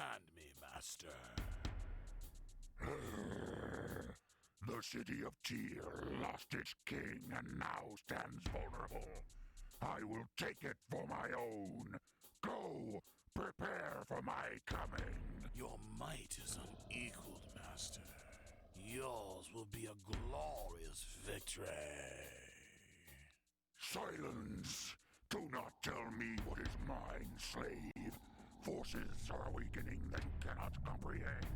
Command me, master. The city of Tyr lost its king and now stands vulnerable. I will take it for my own. Go, prepare for my coming. Your might is unequaled, master. Yours will be a glorious victory. Silence! Do not tell me what is mine, slave. Forces are awakening that you cannot comprehend.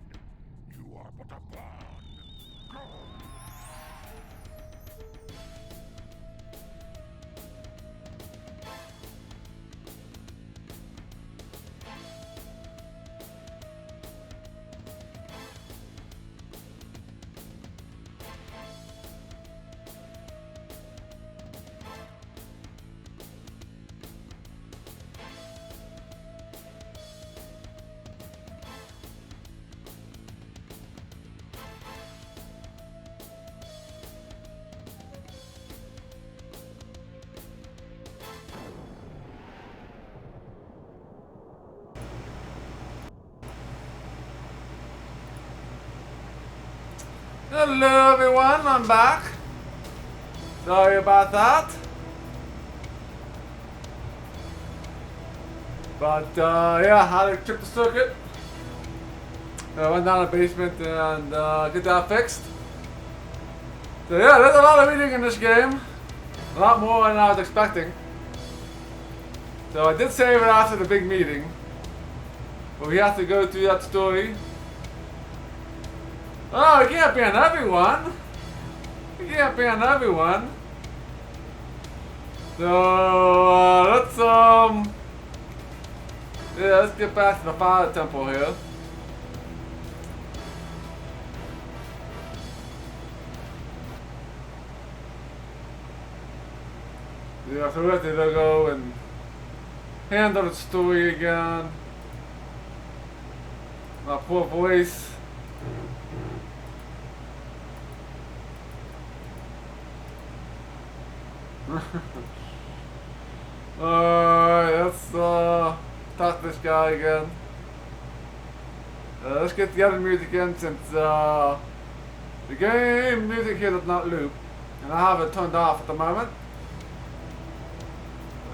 You are but a pawn. Go! Hello everyone, I'm back. Sorry about that. But yeah, I had to trip the circuit. I went down the basement and get that fixed. So yeah, there's a lot of eating in this game. A lot more than I was expecting. So I did save it after the big meeting. But we have to go through that story. Oh, you can't ban everyone. You can't ban everyone. So let's yeah, let's get back to the fire temple here. Yeah, so we have to go and handle the story again. My poor voice. Alright, let's talk to this guy again. Let's get the other music in since the game music here does not loop. And I have it turned off at the moment.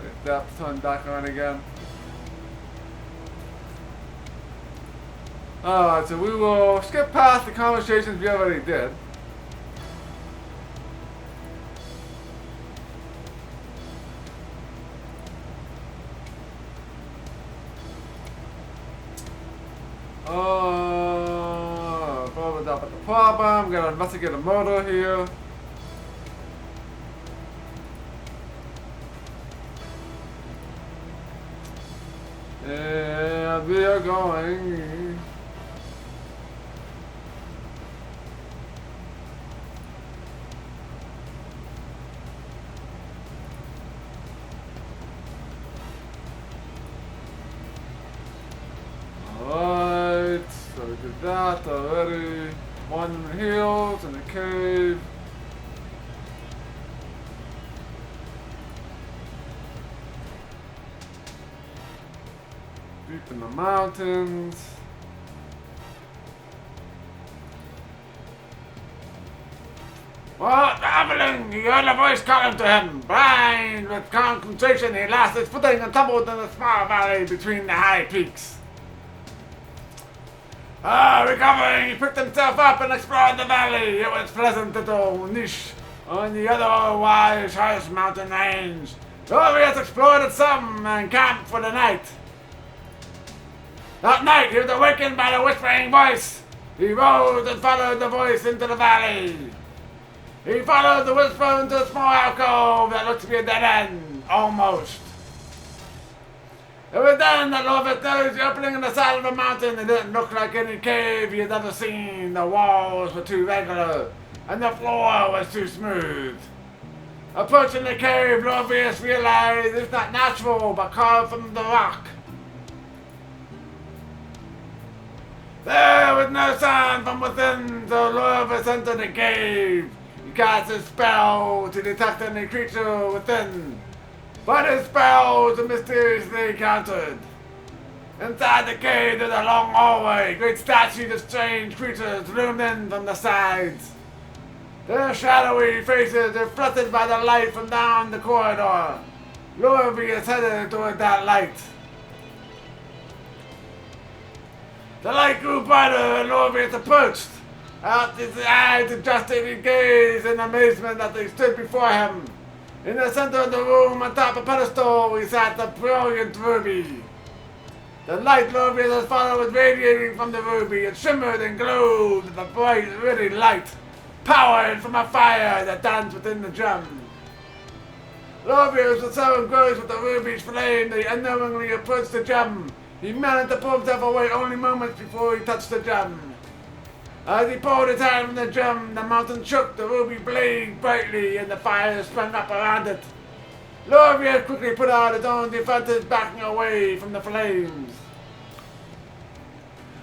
Get that turned back on again. Alright, so we will skip past the conversations we already did. Problem, gotta investigate a murder here. And we are going. Alright, so we did that already. One in the hills, in the cave. Deep in the mountains. What? Traveling! You heard a voice calling to him. Blind with concentration, he lost his footing and tumbled in a small valley between the high peaks. Recovering, he picked himself up and explored the valley. It was pleasant little niche on the otherwise harsh mountain range. Oh, he has explored it some and camped for the night. That night, he was awakened by the whispering voice. He rose and followed the voice into the valley. He followed the whisper into a small alcove that looked to be a dead end, almost. It was then that Lovett noticed the opening in the side of the mountain. It didn't look like any cave he had ever seen. The walls were too regular, and the floor was too smooth. Approaching the cave, Lovius realized it's not natural, but carved from the rock. There was no sound from within, so Lovius entered the cave. He cast a spell to detect any creature within. But his spells were mysteriously countered. Inside the cave there's a long hallway. Great statues of strange creatures loomed in from the sides. Their shadowy faces reflected by the light from down the corridor. Lorby is headed toward that light. The light grew brighter and Lorby approached. Out his eyes adjusted his gaze in amazement as they stood before him. In the center of the room, atop a pedestal, we sat the brilliant ruby. The light Lorby as father was radiating from the ruby. It shimmered and glowed with a bright, ruddy light, powered from a fire that danced within the gem. Lorby was so engrossed with the ruby's flame that he unknowingly approached the gem. He managed to pull himself away only moments before he touched the gem. As he pulled his hand from the gem, the mountain shook, the ruby blazed brightly, and the fire sprang up around it. Lorby quickly put out his own defenses, backing away from the flames.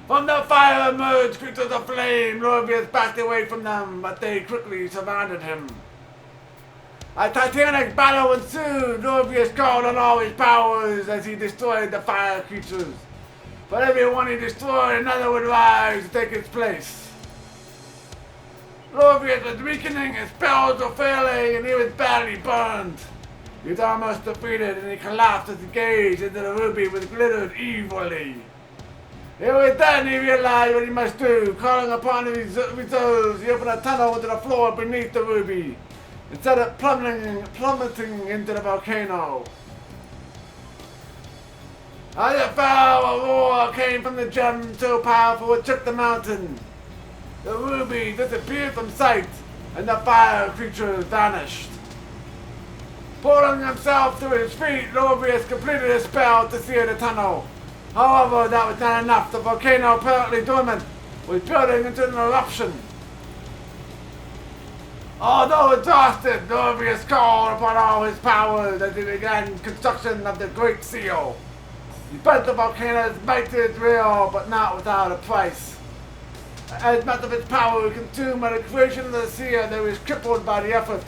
From the fire emerged creatures of flame. Lorby backed away from them, but they quickly surrounded him. A titanic battle ensued. Lorby called on all his powers as he destroyed the fire creatures. But everyone he destroyed, another would rise to take its place. Lorby was weakening, his spells were failing, and he was badly burned. He was almost defeated, and he collapsed as he gazed into the ruby which glittered evilly. It was then he realized what he must do. Calling upon his reserves, he opened a tunnel into the floor beneath the ruby, instead of plummeting into the volcano. As it fell, a roar came from the gem so powerful it shook the mountain. The ruby disappeared from sight, and the fire creature vanished. Pulling himself to his feet, Lorby completed his spell to seal the tunnel. However, that was not enough. The volcano, apparently dormant, was building into an eruption. Although exhausted, Lorby called upon all his powers as he began construction of the Great Seal. He bent the volcano's might to its will, but not without a price. As much of its power was consumed by the creation of the seal, that he was crippled by the effort.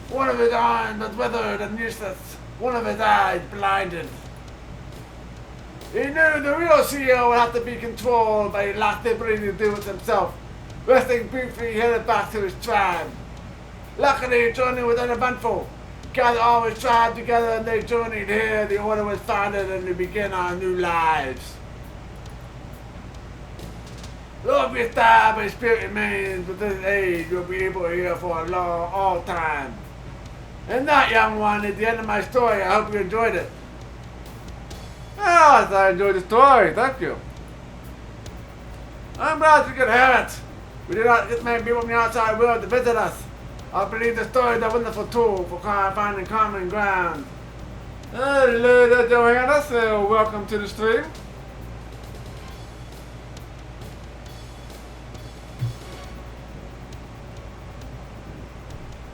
One of his arms was withered and useless, one of his eyes blinded. He knew the real seal would have to be controlled, but he lacked the ability to do it himself. Resting briefly, he headed back to his tribe. Luckily, his journey was uneventful. He gathered all his tribe together and they journeyed here. The order was founded and we began our new lives. Lorby's died, but his spirit remains. With his age, you'll be able to hear for a long, all time. And that, young one, is the end of my story. I hope you enjoyed it. Yes, I enjoyed the story. Thank you. I'm glad you could hear it. We do not get many people from the outside world to visit us. I believe the story is a wonderful tool for finding common ground. Hello there, Joanna. So welcome to the stream.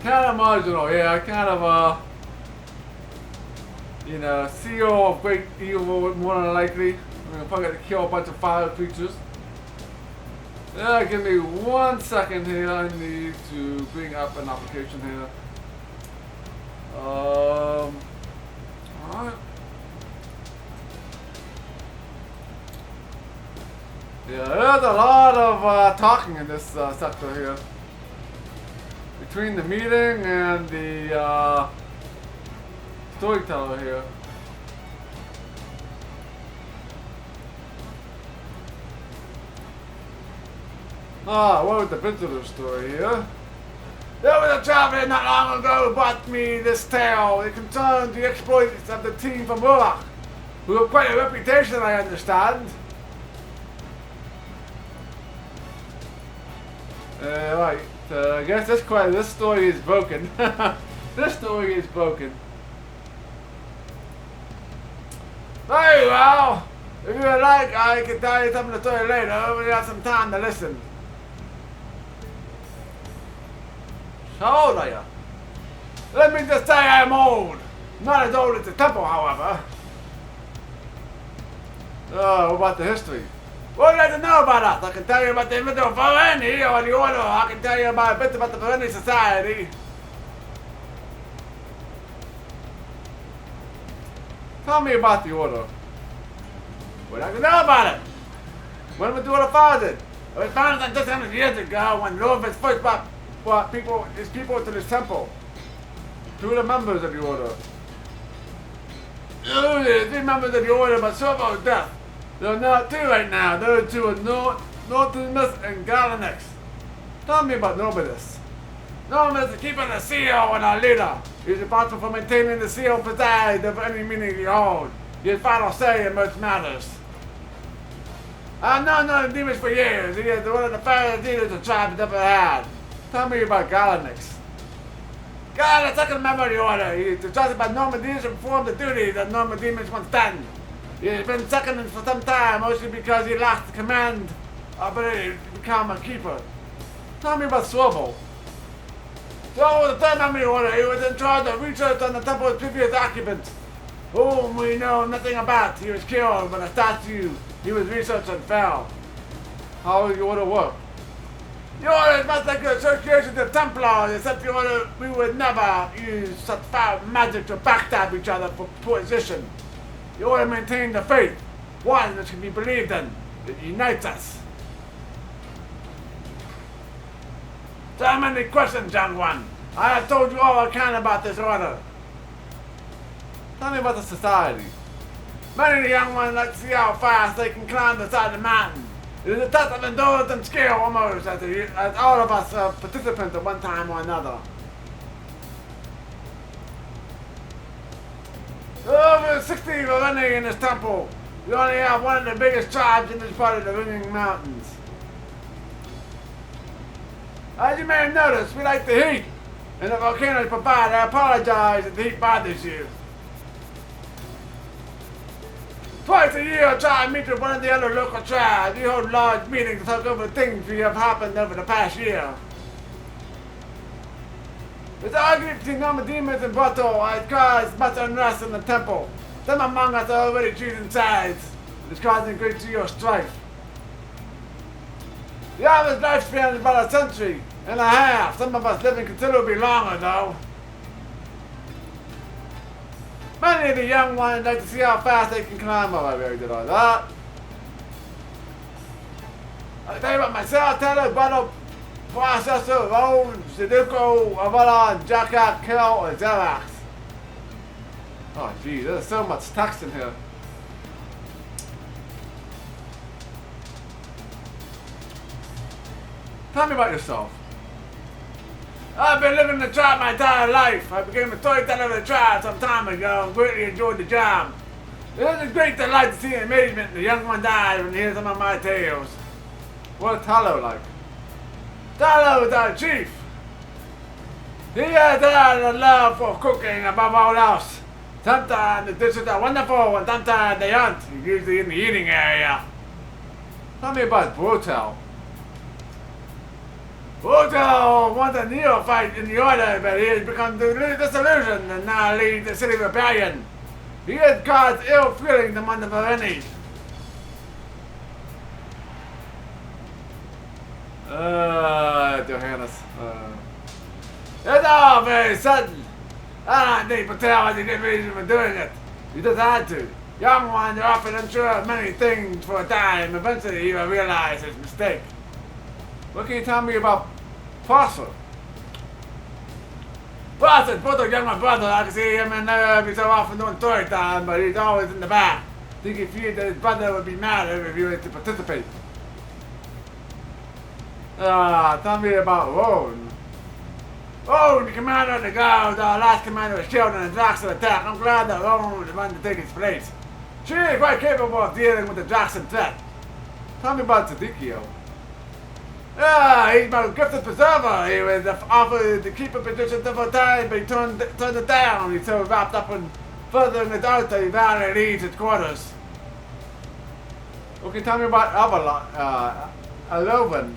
Kind of marginal, yeah. Kind of, you know, CEO of great evil, more than likely. I'm gonna probably have to kill a bunch of fire creatures. Give me 1 second here. I need to bring up an application here. Alright. Yeah, there's a lot of talking in this sector here. Between the meeting and the storyteller here. What was the visitor story here? There was a traveler not long ago who brought me this tale. It concerns the exploits of the team from Urach, who have quite a reputation, I understand. Right. I guess this story is broken. This story is broken. Very well. If you would like, I can tell you some of the story later when you have some time to listen. How old are you? Let me just say I'm old. Not as old as the temple, however. What about the history? What would you like to know about us? I can tell you about the individual Vareni or the order. I can tell you about a bit about the Vareni society. Tell me about the order. We're not gonna know about it. When we do what our father did. It was founded like just 100 years ago when Ravager first brought his people to this temple. 2 of the members of the order. The 3 members of the order, but Servo's death. There are now 2 right now. Those 2 are Nortimus and Galanix. Tell me about Nobilis. Nobilis is the keeper of the seal and our leader. He is responsible for maintaining the seal beside of any meaning he holds. He has final say in most matters. I've known the demons for years. He is one of the finest leaders the tribe has ever had. Tell me about Galanix. Galanix, second member of the order. He is trusted by Norman demons to perform the duties that Norman demons once done. He has been second for some time, mostly because he lost the command ability to become a keeper. Tell me about Swervo. Swervo was the 3rd member of the order. He was in charge of research on the temple's previous occupants, whom we know nothing about. He was killed when a statue he was researching fell. How will the order work? The order is much like the association of Templars, except the order we would never use such foul magic to backstab each other for position. The order maintains the faith, one which can be believed in. It unites us. So many questions, young one. I have told you all I can about this order. Tell me about the society. Many of the young ones like to see how fast they can climb the side of the mountain. It is a test of endurance and skill almost, as all of us are participants at one time or another. There are over 60 Varini in this temple. We only have one of the biggest tribes in this part of the Ringing Mountains. As you may have noticed, we like the heat, and the volcanoes provide. I apologize if the heat bothers you. Twice a year, I try to meet with one of the other local tribes. We hold large meetings to talk over things we have happened over the past year. There's argument between Norman demons and Botto has caused much unrest in the temple. Some among us are already choosing sides. It is causing a great deal of strife. The average lifespan is about a century and a half. Some of us living considerably longer, though. Many of the young ones like to see how fast they can climb. Oh, I already did all that. I'll tell you about myself, Taylor, Botto, Processor, Rome, Sudoku, Avalon, Jacka, Kill, or Xerax. Oh, geez, there's so much text in here. Tell me about yourself. I've been living the tribe my entire life. I became a storyteller of the tribe some time ago and greatly enjoyed the job. It is a great delight to see the amazement the young one dies when he hears some of my tales. What's Tallow like? Tallow is our chief. He has a love for cooking above all else. Sometimes the dishes are wonderful and sometimes they aren't, usually in the eating area. Tell me about Brutal. Brutal was a neophyte in the order, but he has become disillusioned and now leads the city rebellion. He has caused ill feelings among the Varini. Johannes. It's all very sudden. I don't think Patel has a good reason for doing it. He just had to. Young ones are often unsure of many things for a time. Eventually he will realize his mistake. What can you tell me about Prosser? Prosser's both a younger brother. I can see him and every so often doing story time, but he's always in the back. I think he feared that his brother would be mad if he were to participate. Tell me about Roan. Roan, the commander of the guards, our last commander was killed in a Jackson attack. I'm glad that Roan was the one to take his place. She is quite capable of dealing with the Jackson threat. Tell me about Sadikio. He's my gifted preserver. He was offered the keeper position several times, but he turned it down. He's so wrapped up in furthering his art that he rarely leaves his quarters. Okay, tell me about Alovan.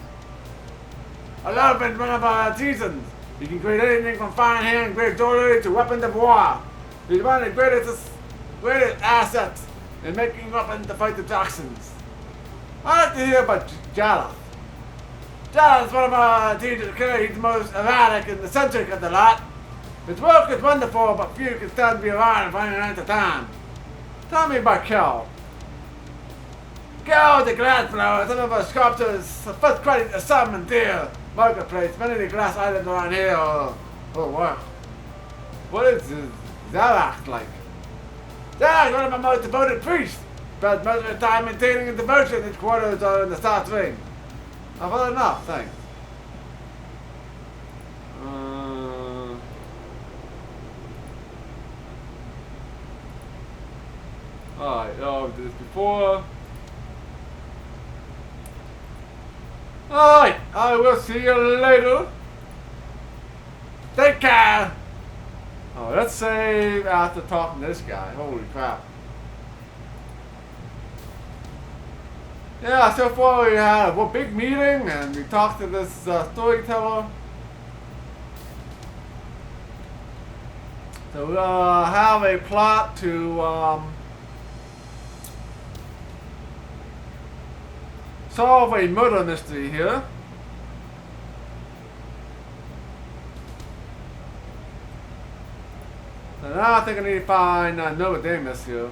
Alovan is one of our artisans. He can create anything from fine hand, great jewelry to weapons of war. He's one of the greatest assets in making weapons to fight the Jacksons. I'd like to hear about Jala. Jala is one of our teachers. He's the most erratic and eccentric of the lot. His work is wonderful, but few can stand to be around for any length of time. Tell me about Kel. Go the glass blower, some of our sculptures, first credit to some and dear marketplace. Many of the glass items around here are, oh wow. What is this Zalak like? Zalak, one of my most devoted priests. Spends most of the time maintaining his devotion. His quarters are in the south wing. I've heard enough, thanks. Alright, did this before. Alright, I will see you later. Take care. Oh, let's save after talking to this guy. Holy crap. Yeah, so far we had a big meeting and we talked to this storyteller. So we'll have a plot to solve a murder mystery here. So now I think I need to find Novodamus here.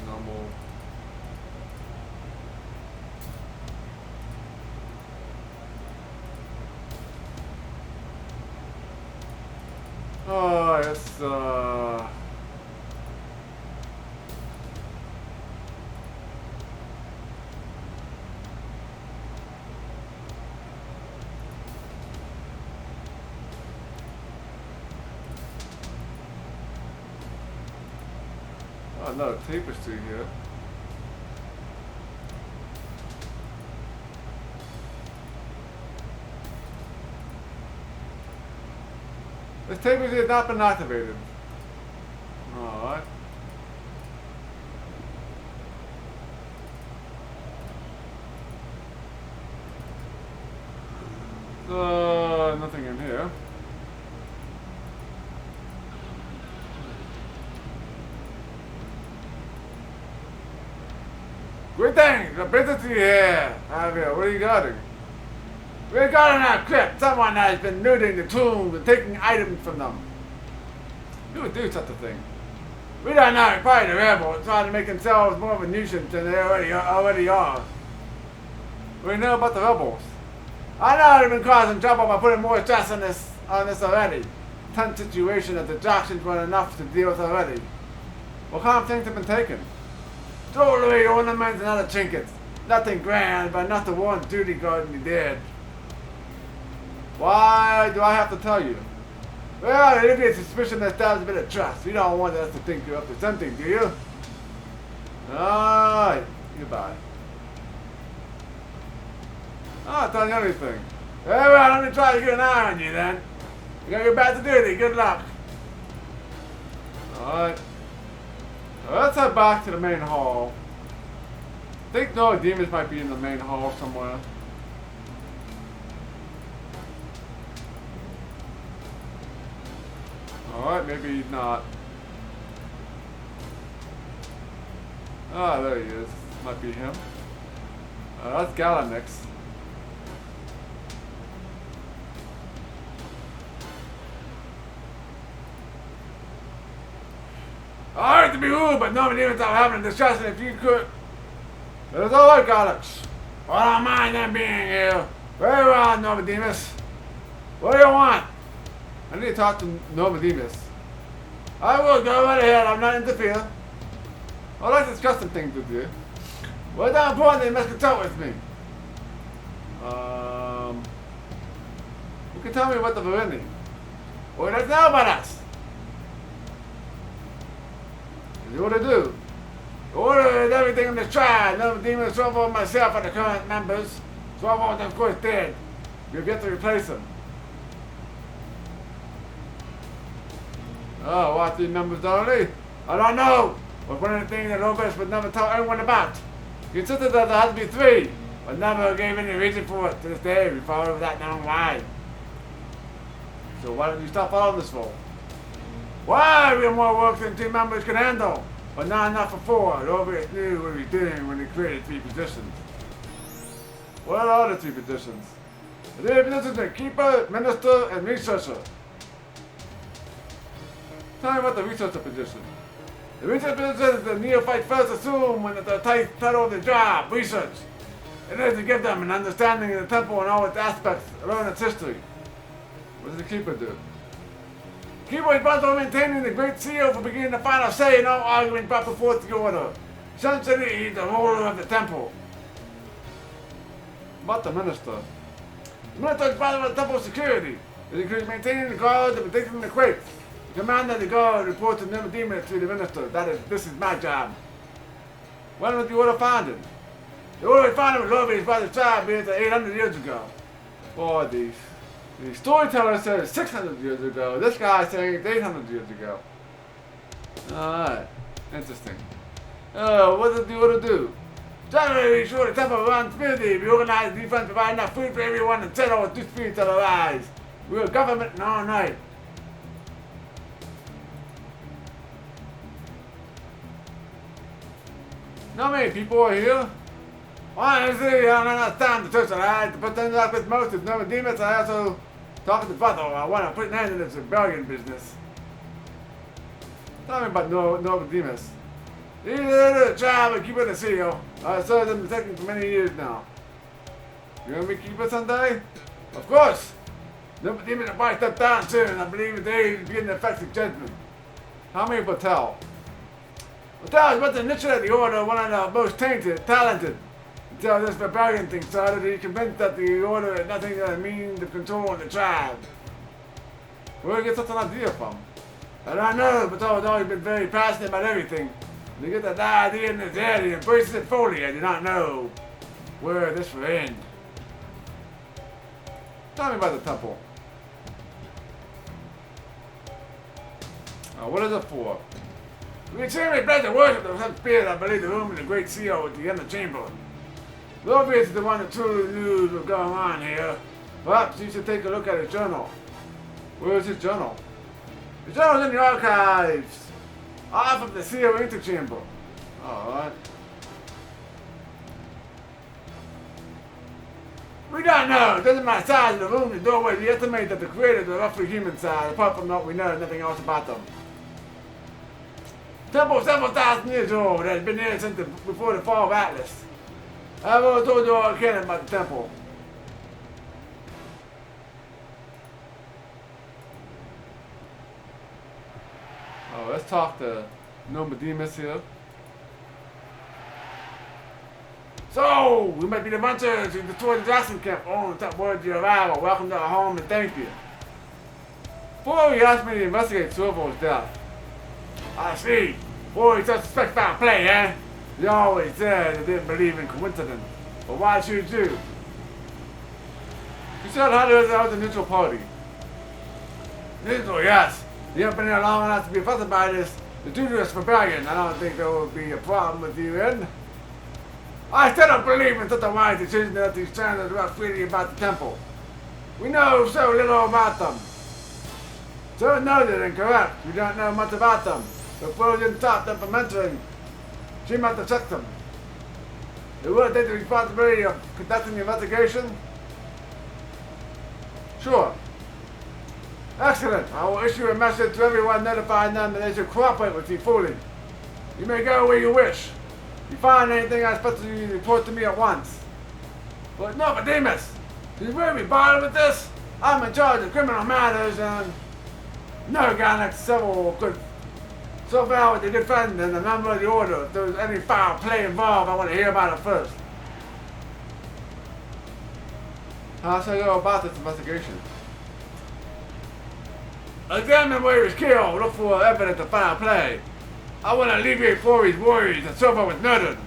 Normal. Oh, it's oh, another tapestry here. This tapestry has not been activated. Alright. Nothing in here. Greetings, a visitor here. Javier, what are you guarding? We're guarding our crypt. Someone has been looting the tombs and taking items from them. Who would do such a thing? We don't know. Probably the rebels trying to make themselves more of a nuisance than they already are. We know about the rebels. I know they've been causing trouble by putting more stress on this already. Tense situation that distractions weren't enough to deal with already. What kind of things have been taken? Jewelry, ornaments, and other trinkets. Nothing grand, but enough to warrant duty guarding the dead. Why do I have to tell you? Well, it is a suspicion that establishes a bit of trust. You don't want us to think you're up to something, do you? Alright, goodbye. I'll tell you anything. Very well, let me try to get an eye on you then. You gotta get back to duty. Good luck. Alright. So let's head back to the main hall. I think no demons might be in the main hall somewhere. Alright, maybe not. Ah, there he is. Might be him. That's Galamix. I hate to be rude, but nobody even thought having a discussion if you could. It's alright, Alex. Well, I don't mind them being here. Very well, Novodamus. What do you want? I need to talk to Novodamus. I will go right ahead. I'm not interfere. I'd like to discuss some things with you. Well, it's not important that you must consult with me. You can tell me what the Verini. What does know about us? You what to do? The order is everything in the tribe. Novodamus, 12 of myself are the current members. 12 of them, of course, dead. You'll get to replace them. Oh, what, 3 members only? I don't know. But one of the things that Lopez would never tell anyone about. He insisted that there had to be 3, but never gave any reason for it. To this day, we follow without knowing why. So why don't you stop following this for? Why? We have more work than 2 members could handle. But not enough for 4. Lopez knew what he was doing when he created 3 positions. What are the 3 positions? The positions are keeper, minister, and researcher. Tell me about the researcher position. The research position is the neophyte first assume when the title of the job, research. It is to give them an understanding of the temple and all its aspects, learn its history. What does the keeper do? The keeper is responsible for maintaining the great seal for beginning the final say in all arguments brought before the order. Essentially, he's the ruler of the temple. About the minister. The minister is responsible for the temple's security. It includes maintaining the guards and protecting the crates. The commander of the guard reports the demons to the minister. This is my job. When was the order founded? The order was founded with Ravager by the tribe 800 years ago. Or the storyteller says 600 years ago. This guy is saying it's 800 years ago. Alright. Interesting. What does the order do? Generally, ensure the temple runs smoothly. We organize the defense, provide enough food for everyone, and settle with disputes that arise. We are government in all night. Not many people are here. Honestly, I don't have enough time to socialize. To put things like this most is no demons. I also talk to brother. I want to put an end to this rebellion business. Tell me about Novodemus. He's the tribe and keeper of the seal. I served them protecting for many years now. You gonna be keeper someday? Of course. Novodemus will probably step down soon. I believe the day is beginning to affect the judgment. How many Batel? Batel is what the initiate of the order, one of the most talented. Until this rebellion thing started, he convinced that the order had nothing to mean to control the tribe. Where did he get such an idea from? I don't know, but I've always been very passionate about everything. And to get that idea in his head, he embraces it fully. I do not know where this will end. Tell me about the temple. What is it for? We extremely blessed to worship the some spirit. I believe the room in the great seal at the end of the chamber. Lovius is the one that truly knows what's going on here. Perhaps you should take a look at his journal. Where is his journal? The journal's in the archives. Off of the seal interchamber. Alright. We don't know. It doesn't matter the size of the room, the doorway. We estimate that the creators are roughly human size. Apart from what we know, nothing else about them. The temple is several thousand years old. It has been here since before the fall of Atlas. I've always told you all I can about the temple. Oh, let's talk to Novodemus here. So, we might be the adventurers who destroyed the Jackson camp. Oh, the top word of your arrival. Welcome to our home and thank you. Before you asked me to investigate Silvo's death. I see. Boy, you suspect foul play, eh? You always said you didn't believe in coincidence. But why should you? You said how there was a neutral party. Neutral, yes. You haven't been here long enough to be affected by this dangerous rebellion. I don't think there will be a problem with you in. I still don't believe in such a wise decision that these channels about freely about the temple. We know so little about them. So noted and correct. We don't know much about them. The frozen top them from mentoring. She must have checked them. They will take the responsibility of conducting the investigation? Sure. Excellent. I will issue a message to everyone notifying them that they should cooperate with you fully. You may go where you wish. If you find anything I expect you to report to me at once. But Novodemus, do you really bother with this? I'm in charge of criminal matters and no guy next to several good so far with a good friend and a member of the order. If there's any foul play involved, I want to hear about it first. How should I go about this investigation? Examine where he was killed. Look for evidence of foul play. I want to alleviate Florey's worries that Silva was murdered.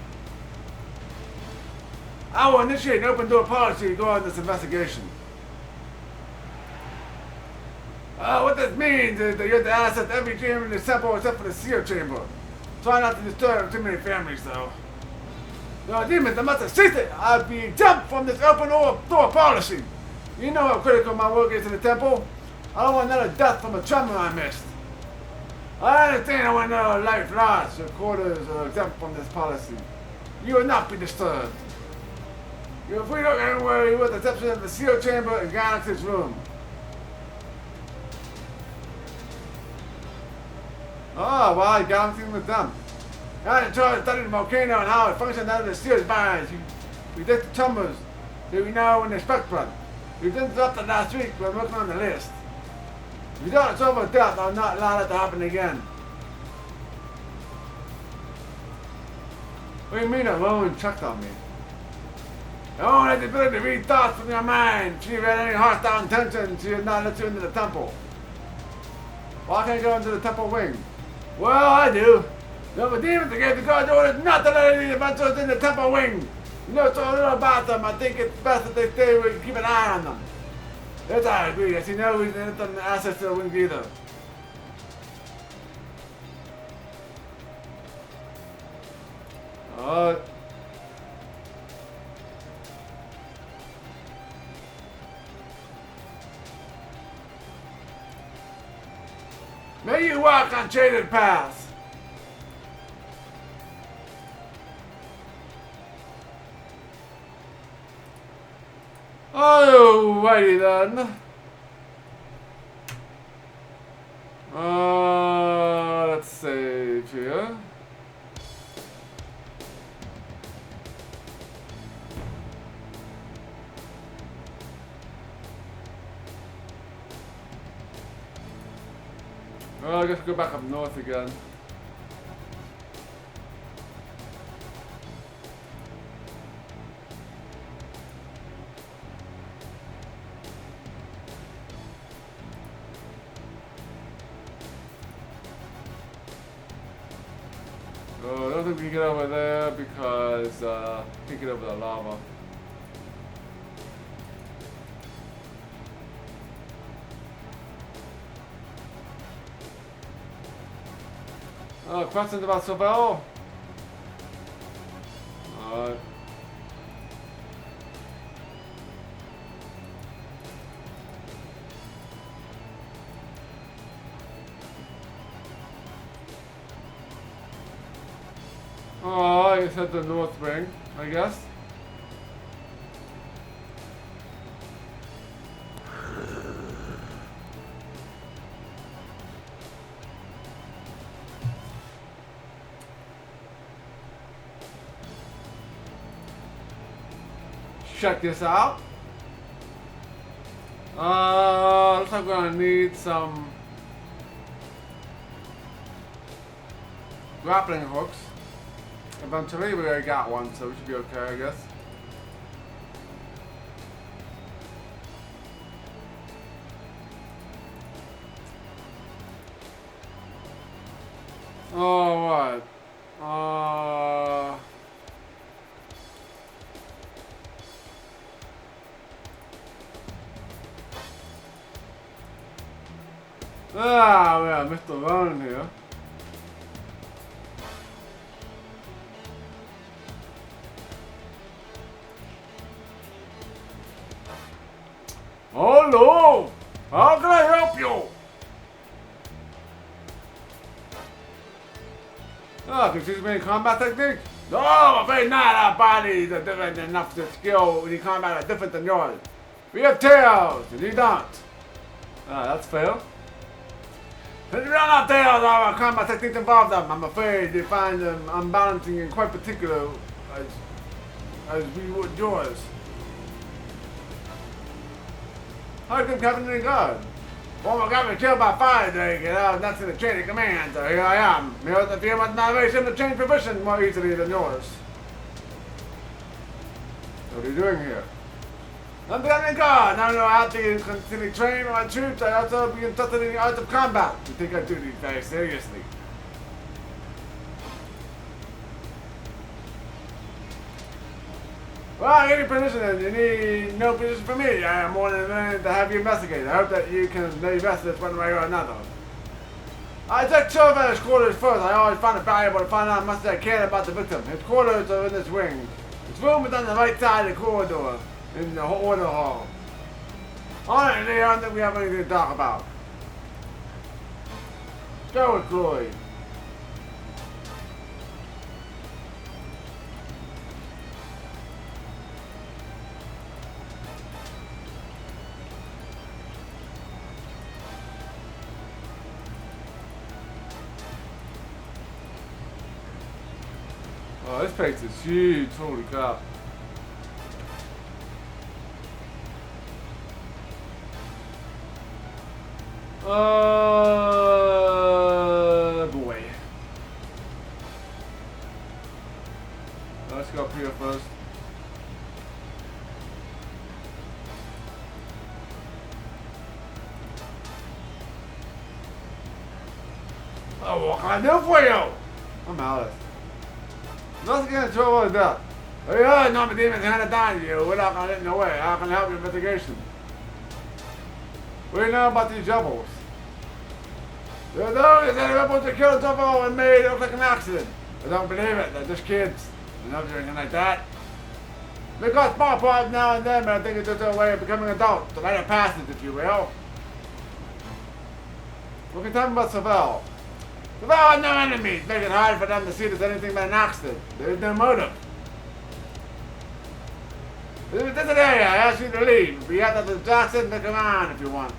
I will initiate an open door policy regarding this investigation. What this means is that you have to access every chamber in the temple except for the seal chamber. Try not to disturb too many families, though. No, demons, I must have ceased it. I'll be exempt from this open door policy. You know how critical my work is in the temple. I don't want another death from a tremor I missed. I understand I want no life lost. Your quarters are exempt from this policy. You will not be disturbed. You're free to look anywhere with the exception of the seal chamber and Galaxy's room. Oh, well, Galaxy was dumb. I in charge of studying the volcano and how it functions under the seal's binds. We detect the tumblers that we know in the spectrum. We didn't drop that last week when working on the list. If you don't solve a death, I'll not allow that to happen again. What do you mean alone checked on me? I only had the ability to read thoughts from your mind. See if you had any hostile intentions, she would not let you into the temple. Why can't you go into the temple wing? Well, I do. The demons gave the guards orders not to let any adventurers in the temple wing. You know so little about them, I think it's best that they stay where you keep an eye on them. Yes, I agree. I see no reason to let them access to the wings either. May you walk on shaded paths. Alrighty then. Let's save here. Well, I guess we'll go back up north again. Oh, I don't think we can get over there because can't get over the lava. Questions about Sobel? Alright. Oh, I guess at the north ring, I guess. Check this out. Looks like we're gonna need some grappling hooks. Eventually, we already got one, so we should be okay, I guess. Alright. Yeah, Mr. Run here. Hello! How can I help you? Oh, can you teach me any combat technique? No, I'm afraid not. Our bodies are different enough to skill when you combat are different than yours. We have tails, and you don't. That's fair. Since we don't have tails, our combat techniques involve them. I'm afraid you find them unbalancing and quite particular as we would yours. How come Captain any good? Former got me killed by fire today, and I was not in the chain of command, so here I am. The fear must not very soon to change position more easily than yours. What are you doing here? I'm becoming God. I know how to continue train my troops. I also be interested in the art of combat. We take our duties very seriously. Well, any position, you need no position for me. I am more than willing to have you investigate. I hope that you can invest this one way or another. I checked Ravager's quarters first. I always find it valuable to find out as much as I can about the victim. His quarters are in this wing. His room is on the right side of the corridor, in the order hall. Honestly, I don't think we have anything to talk about. Go with glory. Oh, this place is huge. Holy crap. Boy. Let's go up here first. Oh, what can I do for you? I'm Alice. Let's get in trouble with that. Oh, yeah, no, my demons handed down to you. We're not going to get in the way. How can I help your investigation? What do you know about these rebels? They're those that are able to kill Double and made it look like an accident. I don't believe it. They're just kids. They're not doing anything like that. They got small problems now and then, but I think it's just a way of becoming adults. The rite of passage, if you will. What can you tell me about Savell? Savell has no enemies. Make it hard for them to see it as anything but an accident. There is no motive. This is an area. I ask you to leave. But you have to Jackson to come on if you want.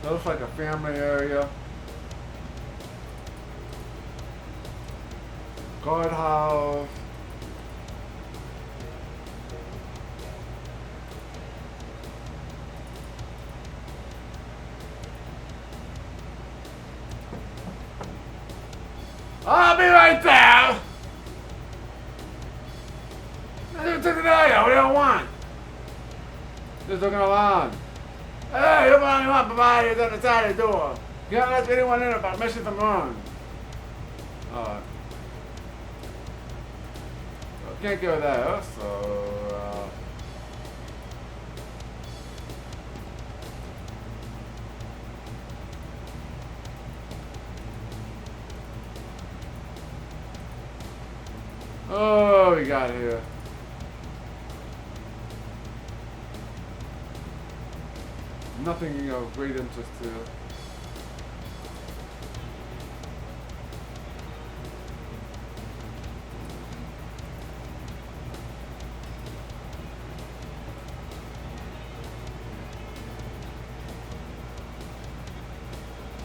That looks like a family area. Guardhouse. I'll be right there! What do you want? Just looking around. Hey, you only want providers on the side of the door. You can't let anyone in about missing from wrong. Alright. Can't go there, so oh, we got here. Nothing of great interest here.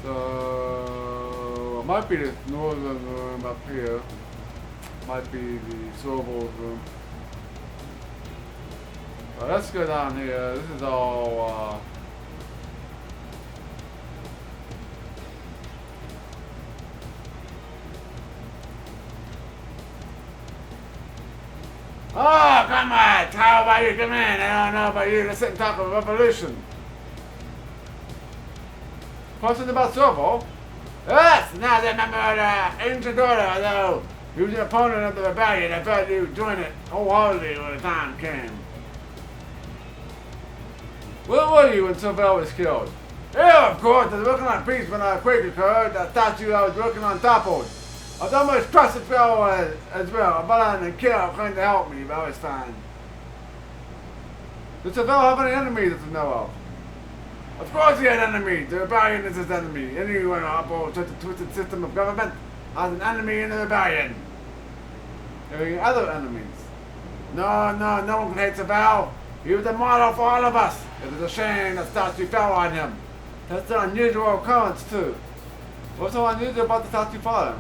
So, it might be the northern room up here. Might be the Sorbo's room. But let's go down here. This is all, oh, come on! How about you come in? I don't know about you. Let's sit and talk about revolution. Question about Sorbo? Yes! Now I remember the ancient order, although he was an opponent of the rebellion. I thought he would join it wholeheartedly when the time came. Where were you when Sorbo was killed? Yeah, of course. I was working on peace when a quake occurred. That statue I was working on toppled. I was almost trusted fellow as well. But I didn't kill trying to help me, but I was fine. Does Sorbo have any enemies that you know of? Of course he had enemies. The rebellion is his enemy. Anyone who upholds such a twisted system of government has an enemy in the rebellion. Are there any other enemies? No one can hate Sorbo. He was a model for all of us. It is a shame that statue fell on him. That's an unusual occurrence too. What's so unusual about the statue falling?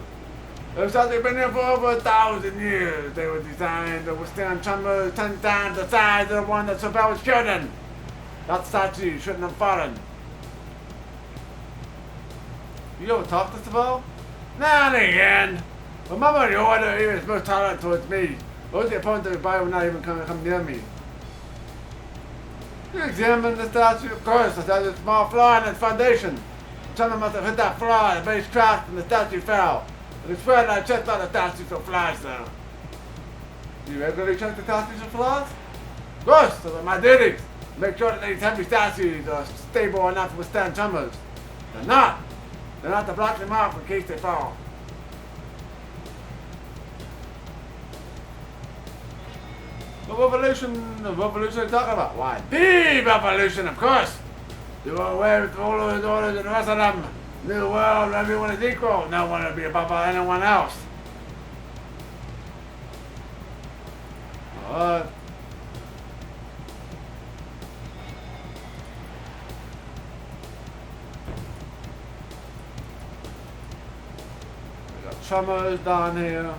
The statue been here for over 1,000 years. They were designed to withstand tremors 10 times the size of the one that Sorbo was killed in. That statue shouldn't have fallen. You ever talk to Sorbo? Now and again. Remember the order, he was most tolerant towards me. Those the opponents of the Bible would not even come near me. You examine the statue, of course. The statue has a small flaw in its foundation. Someone must have hit that flaw, the base cracked, and the statue fell. It is spread I checked out the statue for flies now. You regularly check the statues for flaws? Of course, those are my duties. Make sure that these heavy statues are stable enough to withstand tremors. They're not. They're not to block them off in case they fall. What revolution are you talking about? Why? The revolution, of course! Do away with all of his orders and the rest of them. New world, everyone is equal. No one will be above anyone else. tremors down here.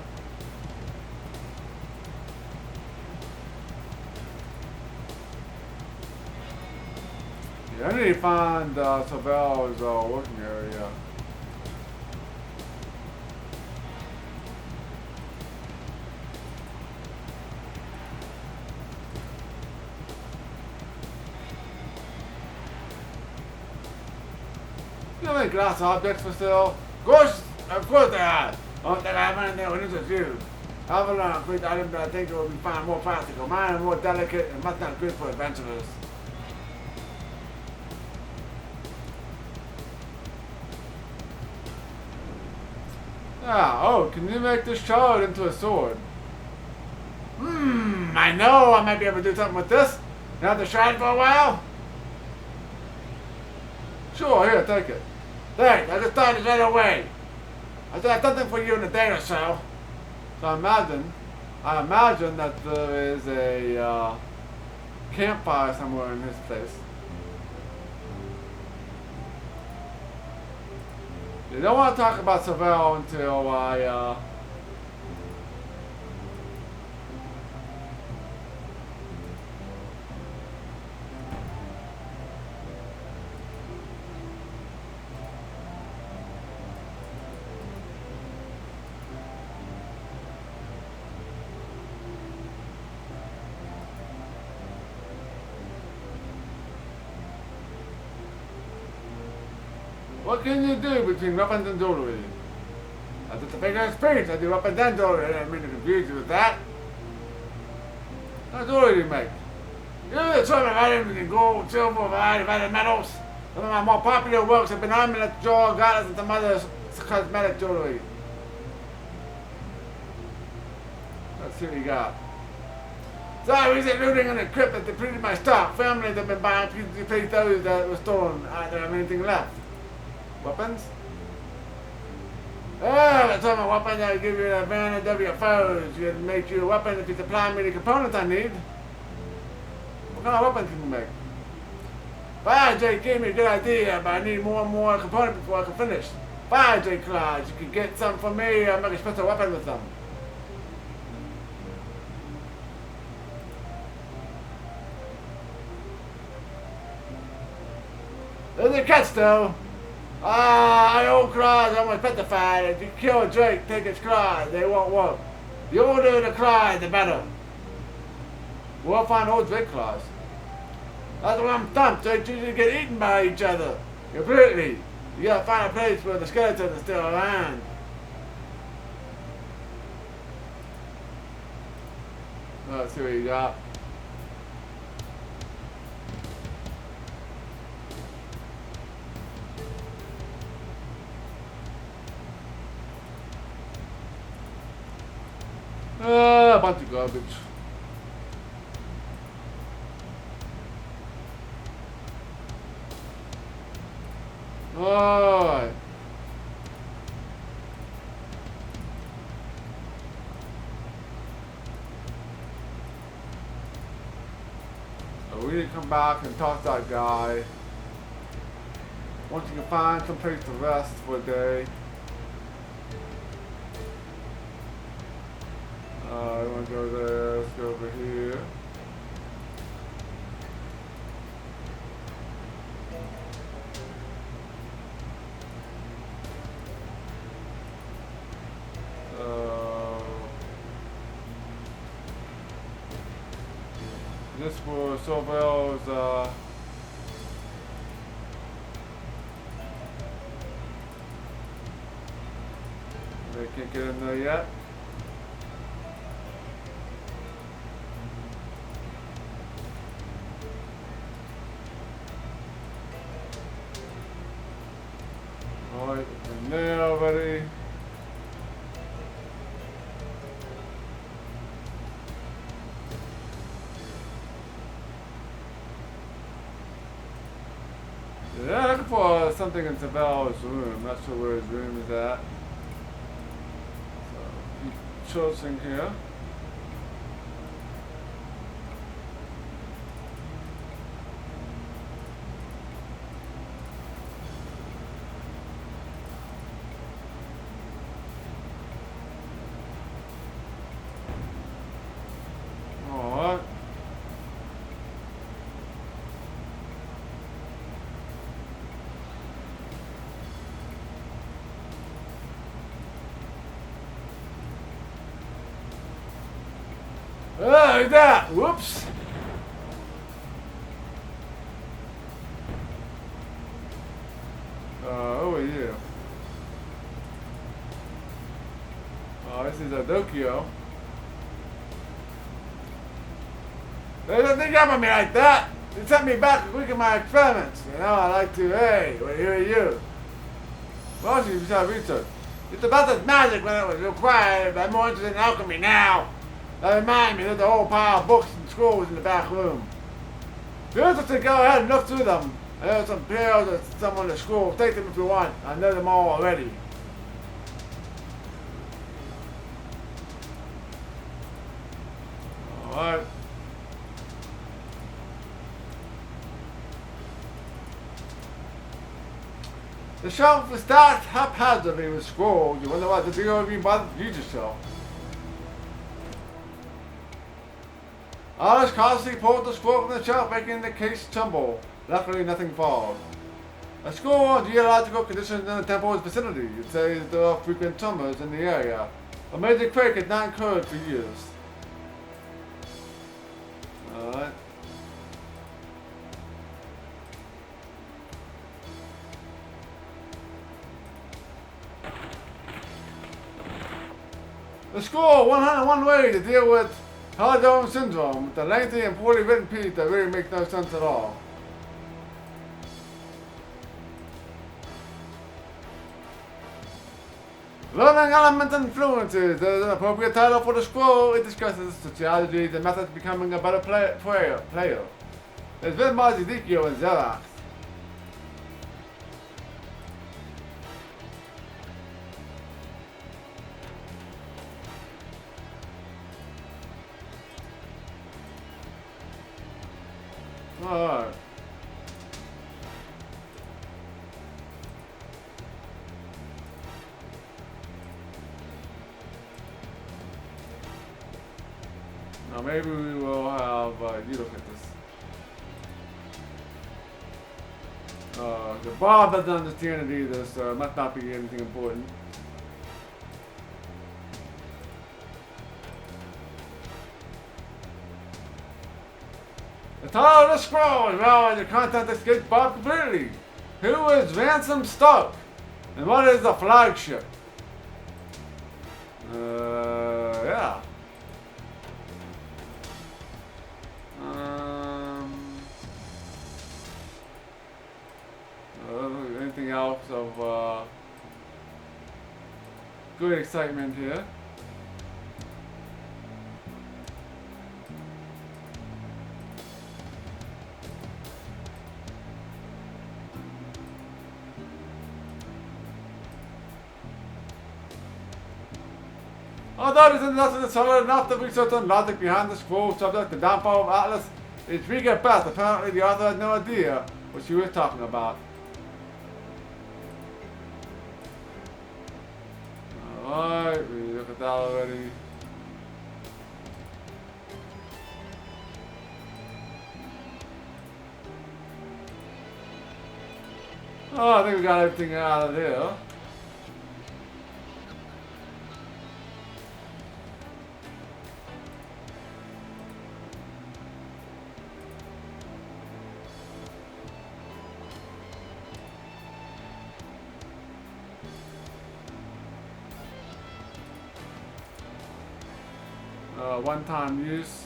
Yeah, I need to find Savel's working area. You have any glass objects for sale? Of course there are. I don't think I have anything that interests you. However, I think it would be found more practical. Mine are more delicate and much not good for adventurers. Oh, can you make this shard into a sword? I know I might be able to do something with this. You have the shard for a while? Sure, here, take it. Thanks, I just started right away. I said I have something for you in a day or so. So I imagine that there is a campfire somewhere in his place. You don't want to talk about Savel until I What can you do between weapons and jewelry? I did the figure of speech. I do weapons and jewelry. I didn't mean to confuse you with that. What jewelry do you make? You know the assortment of items in gold, silver, variety of other metals. Some of my more popular works have been ornaments, jaw, goddess, and some other cosmetic jewelry. Let's see what you got. So I was looting in a crypt that depleted my stock. Families have been buying to replace those that were stolen. I don't have anything left. Weapons? Oh, that's all my weapons. I'll give you an advantage over your foes. You can make you a weapon if you supply me the components I need. What kind of weapons can you make? Fire J gave me a good idea, but I need more and more components before I can finish. Fire J Claws, you can get some for me. I'll make a special weapon with them. There's a catch though. I old claws almost petrified. If you kill a Drake, take its claws. They won't work. The older the claws, the better. We'll find old Drake claws. That's when I'm thumped. They usually get eaten by each other. Completely. You gotta find a place where the skeletons are still around. Let's see what you got. A bunch of garbage. Alright. So we need to come back and talk to that guy. Once you can find some place to rest for a day. I want to go there, let's go over here. This for Savel's they can't get in there yet. Alright, in there already. Yeah, looking for something in Savel's room. Not sure where his room is at. So, searching here. Oh, look at that! Whoops! Over here. Oh, this is a Dokio. They don't jump on me like that! They sent me back to weaken my experiments. You know, I like to, hey, well, here are you. Mostly besides research. It's about this magic when it was required. I'm more interested in alchemy now. That reminds me, there's a whole pile of books and scrolls in the back room. If you're interested, go ahead and look through them. I know some pills or some on the scroll. Take them if you want. I know them all already. Alright. The shelf is stacked haphazardly with scrolls. You wonder what the deal would be bothered to use yourself. Alice cautiously pulled the scroll from the shelf, making the case tumble. Luckily, nothing falls. A scroll on geological conditions in the temple's vicinity. It says there are frequent tremors in the area. A major quake has not occurred for years. Alright. The scroll 101 ways to deal with Haldome syndrome, with a lengthy and poorly written piece that really makes no sense at all. Learning elements and influences. There is an appropriate title for the scroll. It discusses sociologies and methods of becoming a better player. It's written by Ezekiel and Xerox. Alright. Now maybe we will have, you look at this. The Bob doesn't understand it either, so it must not be anything important. The title of the scroll is well, the content escapes Bob completely. Who is Ransom Stark? And what is the flagship? Yeah. Anything else of good excitement here? Although this is not solid enough to research on logic behind the scroll subject, the downfall of Atlas is weak at best. Apparently the author had no idea what she was talking about. Alright, we look at that already. Oh, I think we got everything out of here. One-time use.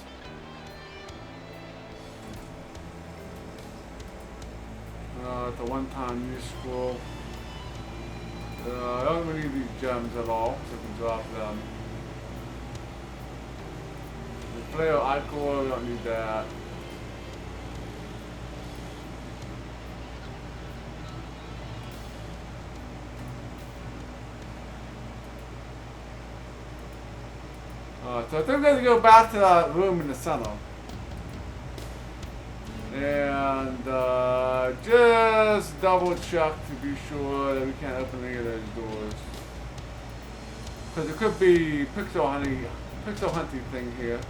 It's a one-time use scroll. I don't really need these gems at all, so I can drop them. The Flare Icor, we don't need that. So I think we're going to go back to that room in the center. And just double check to be sure that we can't open any of those doors. Because it could be pixel hunting thing here.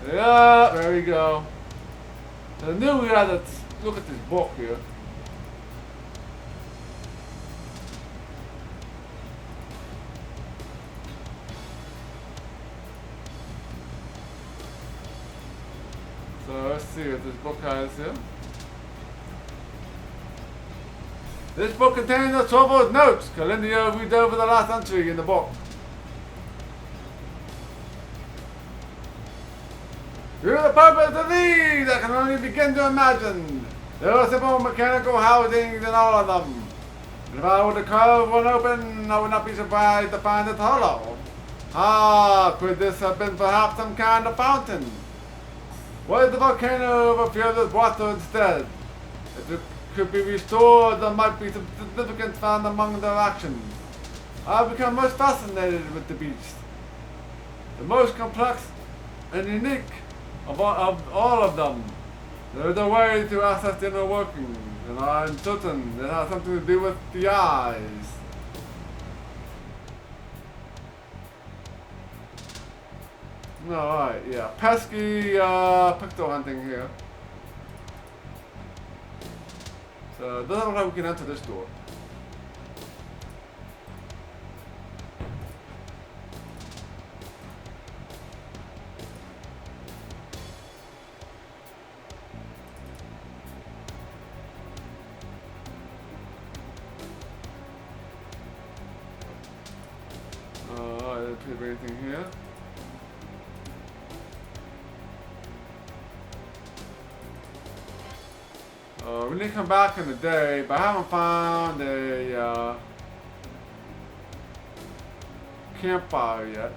Yeah, there we go. So I knew we had to look at this book here. see what this book has here. This book contains the Trovo's notes. Calindio reads over the last entry in the book. Through the purpose of these, I can only begin to imagine. There are simple mechanical housings in all of them. If I were to carve one open, I would not be surprised to find it hollow. Ah, could this have been perhaps some kind of fountain? What if the volcano overfilled with water instead? If it could be restored, there might be some significance found among their actions. I've become most fascinated with the beast. The most complex and unique of all of them. There is a way to access inner workings, and I'm certain it has something to do with the eyes. Alright, yeah. Pesky pixel hunting here. So it doesn't look like we can enter this door. I didn't pick up anything here. We need to come back in the day, but I haven't found a campfire yet.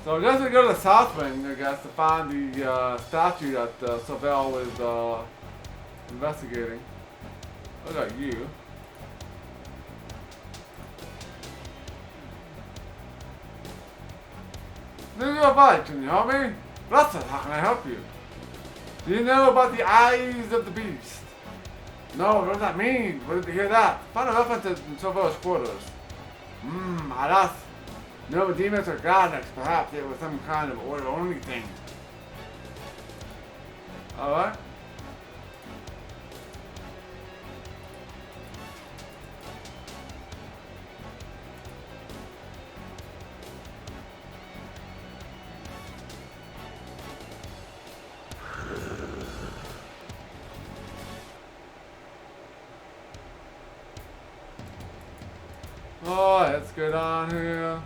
So I guess we go to the south wing, I guess, to find the statue that Savell was investigating. Look at you. Maybe you're right, can you help me? Blessed, how can I help you? Do you know about the eyes of the beast? No, what does that mean? Where did you hear that? Find a reference in Savell's quarters. Alas. No demons or goddess, perhaps it was some kind of order-only thing. Alright. Alright, let's go down here.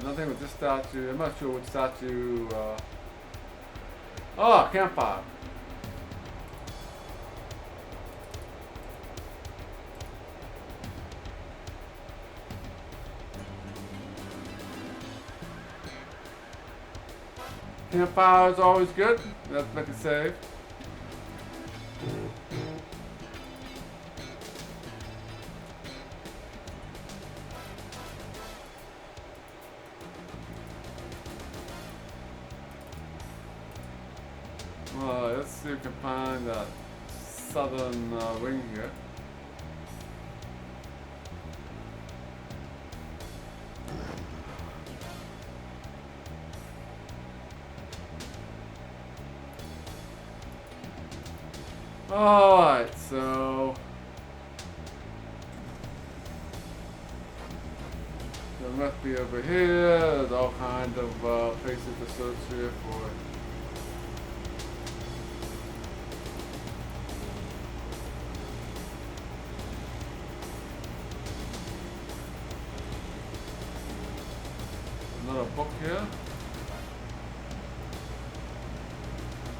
Nothing with this statue. I'm not sure which statue. Oh, campfire. Campfire is always good. Let's make a save. Let's see if we can find that southern wing here. Alright, so there must be over here. There's all kinds of places to search here for. Another book here.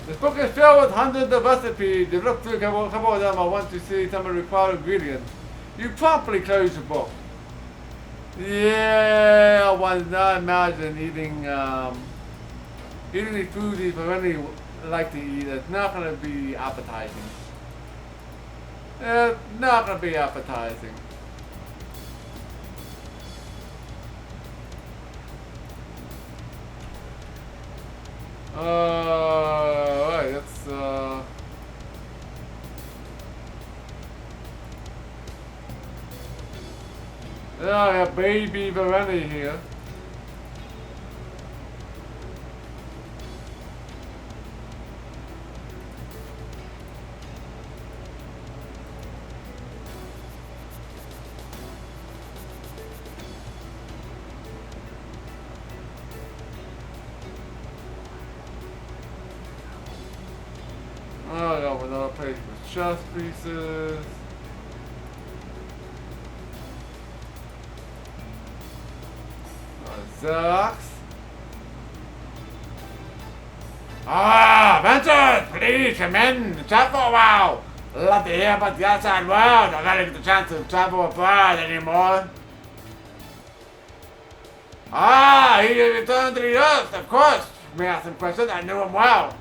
This book is filled with hundreds of recipes. You look through a couple of them. I want to see some of the required ingredients. You promptly close the book. Yeah, I was not imagine eating the food you really like to eat. It's not going to be appetizing. It's not going to be appetizing. Alright, let's yeah, baby Verena here. Oh, I got another place with chess pieces. Sucks. Ah, Vincent, please come in. Chat for a while. Love to hear about the outside world. I gotta get the chance to travel abroad anymore. Ah, he returned to the earth, of course. May I ask some questions? I knew him well.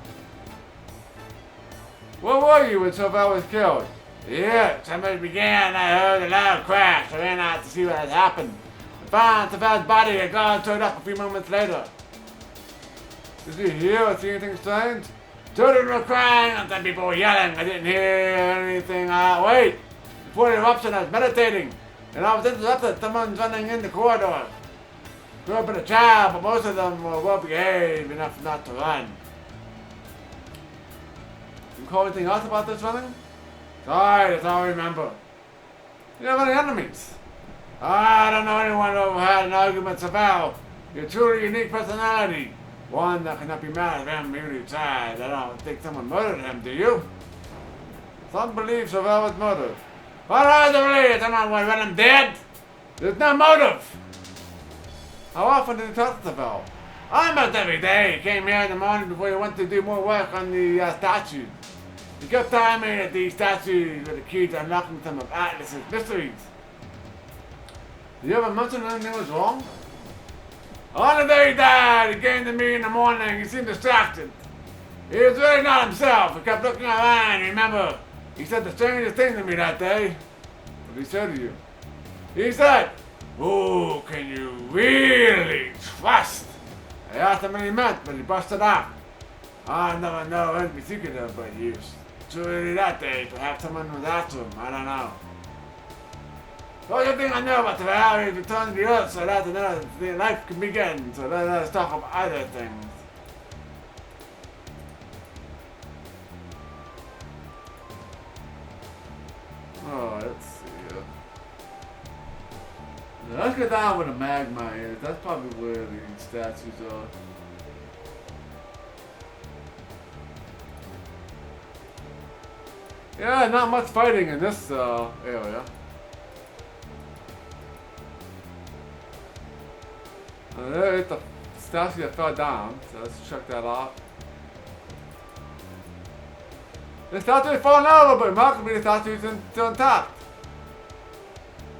Where were you when Sylvell was killed? Yeah, somebody began. I heard a loud crash. I ran out to see what had happened. Found Sylvell's body had gone turned up a few moments later. Did you hear or see anything strange? Children were crying and some people were yelling. I didn't hear anything. Wait! Before the eruption, I was meditating, and I was interrupted. Someone's running in the corridor. Grew up in a child, but most of them were well behaved enough not to run. You call anything else about this running? Sorry, that's all I remember. You have any enemies? I don't know anyone who had an argument with Sylvell. You're a truly unique personality. One that cannot be mad at him even if you tried. I don't think someone murdered him, do you? Some believe Sylvell was murdered. What are the believe? Someone would run him dead? There's no motive. How often did you talk to Sylvell? Almost every day. He came here in the morning before he went to do more work on the statue. He kept telling me that these statues were the key to unlocking some of Atlas's mysteries. Did you ever mention anything was wrong? On the day he died, he came to me in the morning. He seemed distracted. He was really not himself. He kept looking around. Remember, he said the strangest thing to me that day. What did he say to you? He said, "Who can you really trust?" I asked him what he meant, but he busted out. I never know anything secretive, but he was truly that day. Perhaps someone was after him. I don't know. The only thing I know about the reality is return to the earth, so that another life can begin. So let us talk about other things. Oh, let's see. Yeah, let's get down where the magma is. That's probably where the statues are. Yeah, not much fighting in this area. There's the statue that fell down, so let's check that out. The statue is falling over, but remarkably the statue is still intact.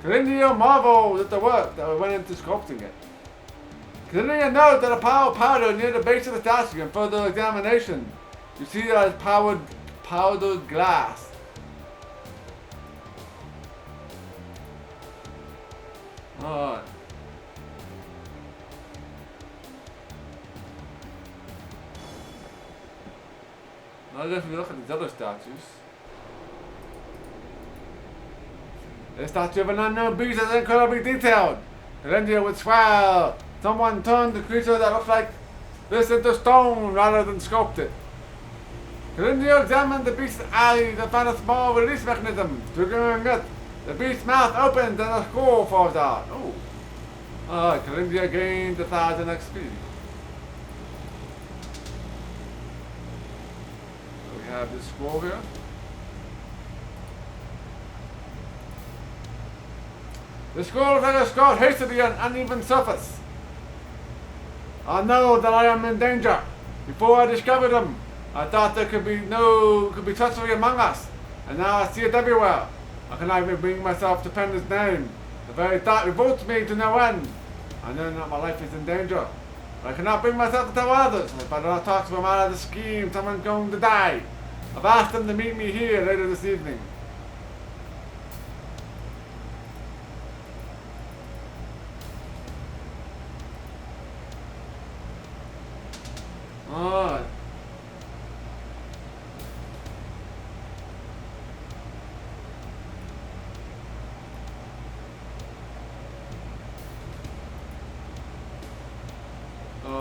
Calindia marveled at the work that went into sculpting it. Calindia notes that a power powder near the base of the statue, and further examination, you see that it's powdered glass. Alright. Now if we look at these other statues. The statue of an unknown beast is incredibly detailed. Calindia would swear someone turned the creature that looks like this into stone rather than sculpted. Calindia examined the beast's eyes and found a small release mechanism. Triggering it, the beast's mouth opens and a skull falls out. Oh. Alright, Calindia gained 1,000 XP. We have this scroll here. The scroll is like a scroll hastily on an uneven surface. I know that I am in danger. Before I discovered them, I thought there could be treachery among us, and now I see it everywhere. I cannot even bring myself to pen his name. The very thought revolts me to no end. I know that my life is in danger. But I cannot bring myself to tell others. If I do not talk to him out of the scheme, someone's going to die. I've asked them to meet me here later this evening. Alright.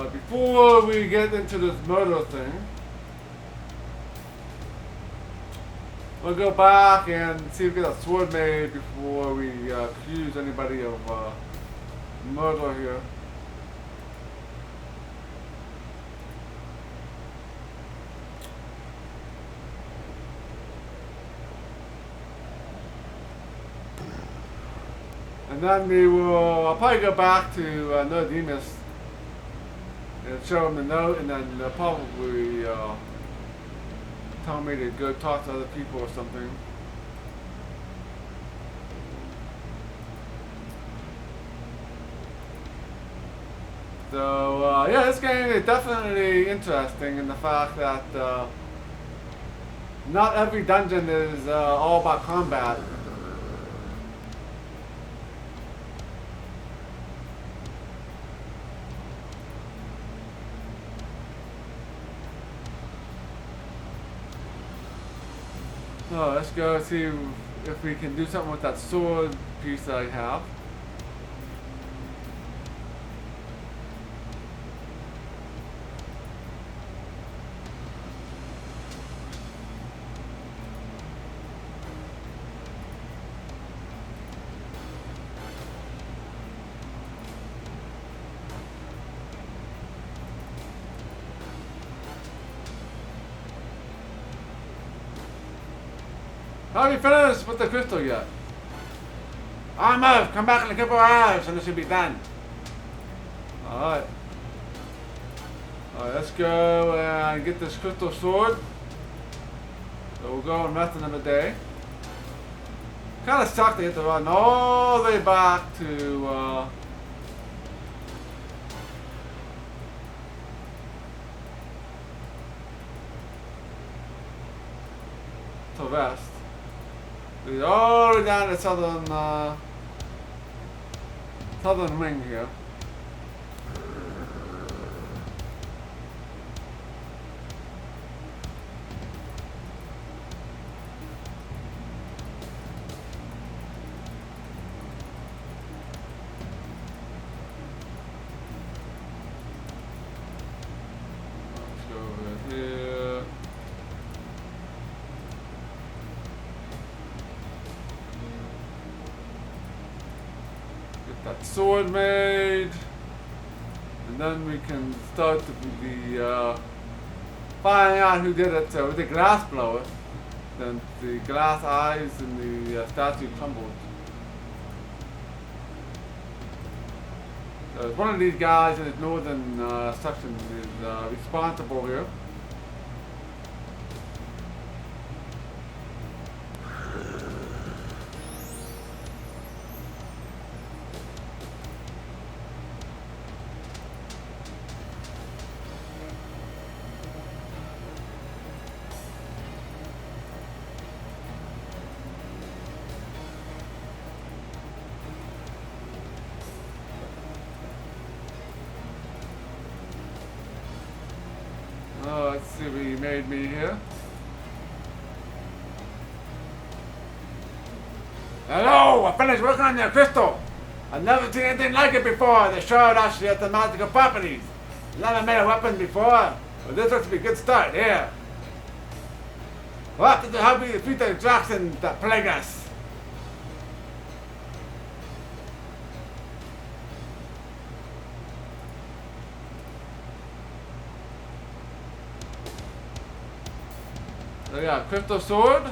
Before we get into this murder thing, we'll go back and see if we get a sword made before we accuse anybody of murder here. And then I'll probably go back to Nodemus and show him the note, and then they'll probably tell me to go talk to other people or something. So, yeah, this game is definitely interesting in the fact that not every dungeon is all about combat. So let's go see if we can do something with that sword piece that I have. Have you finished with the crystal yet? Almost. Come back in a couple of hours and it should be done. Alright. Alright, let's go and get this crystal sword. So we'll go and rest another day. Kind of sucked to have to run all the way back to rest. We're all the way down the southern wing here. Let's go over here. That sword made, and then we can start the finding out who did it. So with the glass blower, then the glass eyes and the statue crumbled. So one of these guys in the northern section is responsible here. Let's see what he made me here. Hello, I finished working on your crystal. I've never seen anything like it before. They showed us the magical properties. Never made a weapon before. Well, this looks to be a good start here. We'll have to help you defeat the attractions that plague us. So yeah, crystal sword,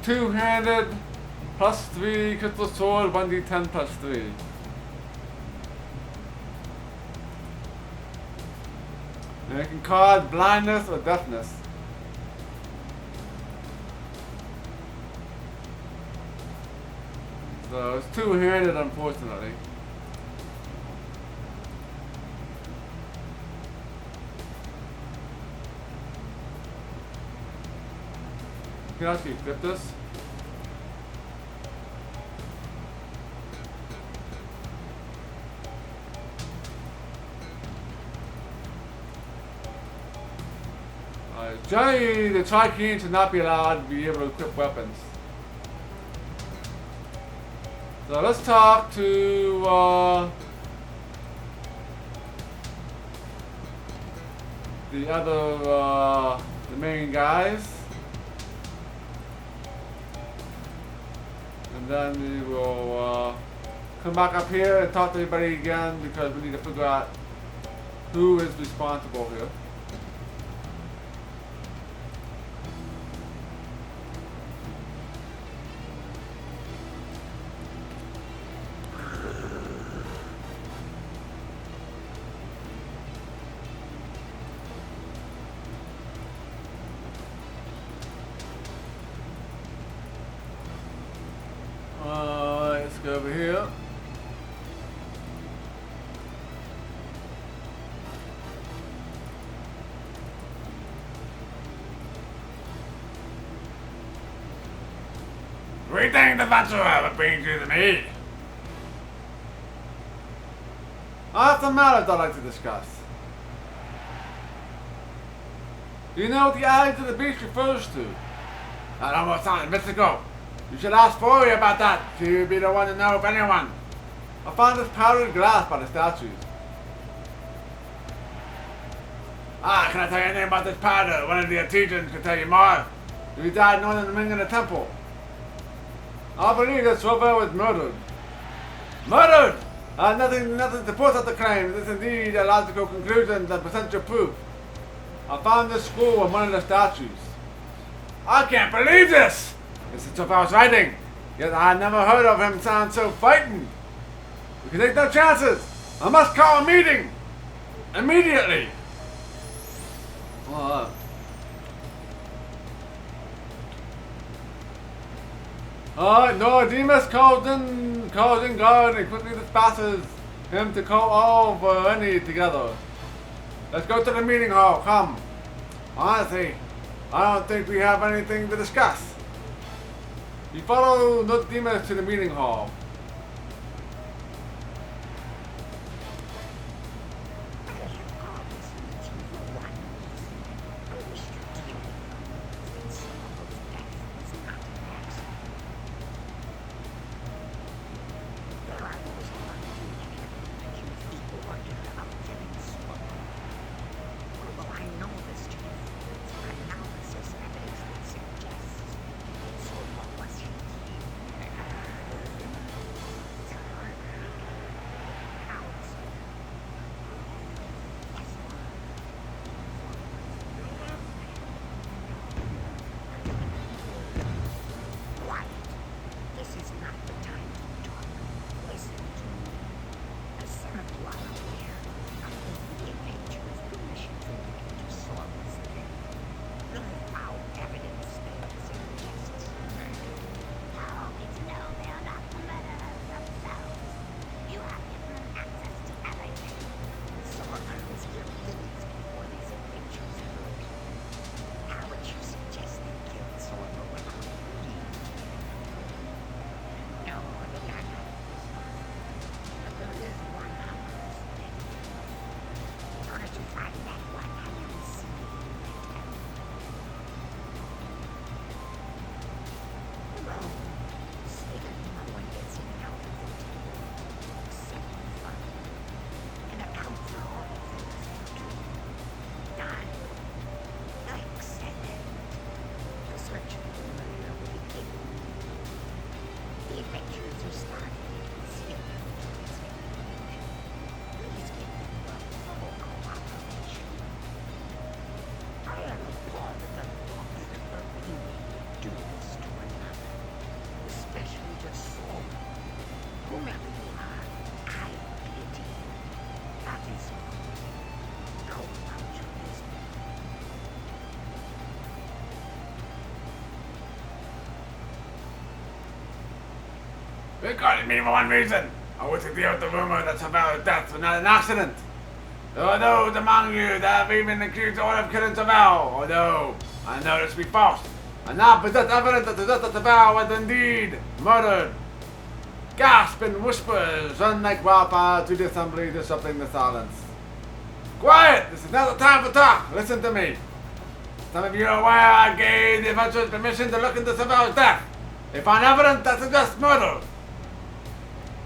two-handed, +3, crystal sword, 1d10 +3. And it can cause blindness or deafness. So it's two-handed, unfortunately. You can actually equip this. Generally, the Tri-King should not be allowed to be able to equip weapons. So let's talk to the other, the main guys. And then we will come back up here and talk to everybody again because we need to figure out who is responsible here. Let's go over here. Greetings, adventurer. What brings you to me? I have some matters I'd like to discuss. Do you know what the Alley to the Beach refers to? That almost sounded mystical. You should ask Fory about that. She would be the one to know if anyone. I found this powdered glass by the statues. Can I tell you anything about this powder? One of the artisans can tell you more. He died in northern Ming in the temple. I believe that Ravager was murdered. Murdered! Nothing supports such a claim. This is indeed a logical conclusion that presents your proof. I found this scroll on one of the statues. I can't believe this! This is Ravager's writing. Yet I never heard of him sound so frightened. We can take no chances. I must call a meeting. Immediately. Demas calls in guard and quickly dispatches him to call all Vereni together. Let's go to the meeting hall, come. Honestly, I don't think we have anything to discuss. You follow Demas to the meeting hall. They called me for one reason. I want to deal with the rumor that Ravager's death was not an accident. There are those among you that have even accused all of killing Ravager, although I know this to be false. I now possess evidence that the death of Ravager was indeed murdered. Gasp and whispers run like wildfire to the assembly, disrupting the silence. Quiet! This is not the time for talk. Listen to me. Some of you are aware I gave the adventurers permission to look into Ravager's death. They found evidence that suggests murder.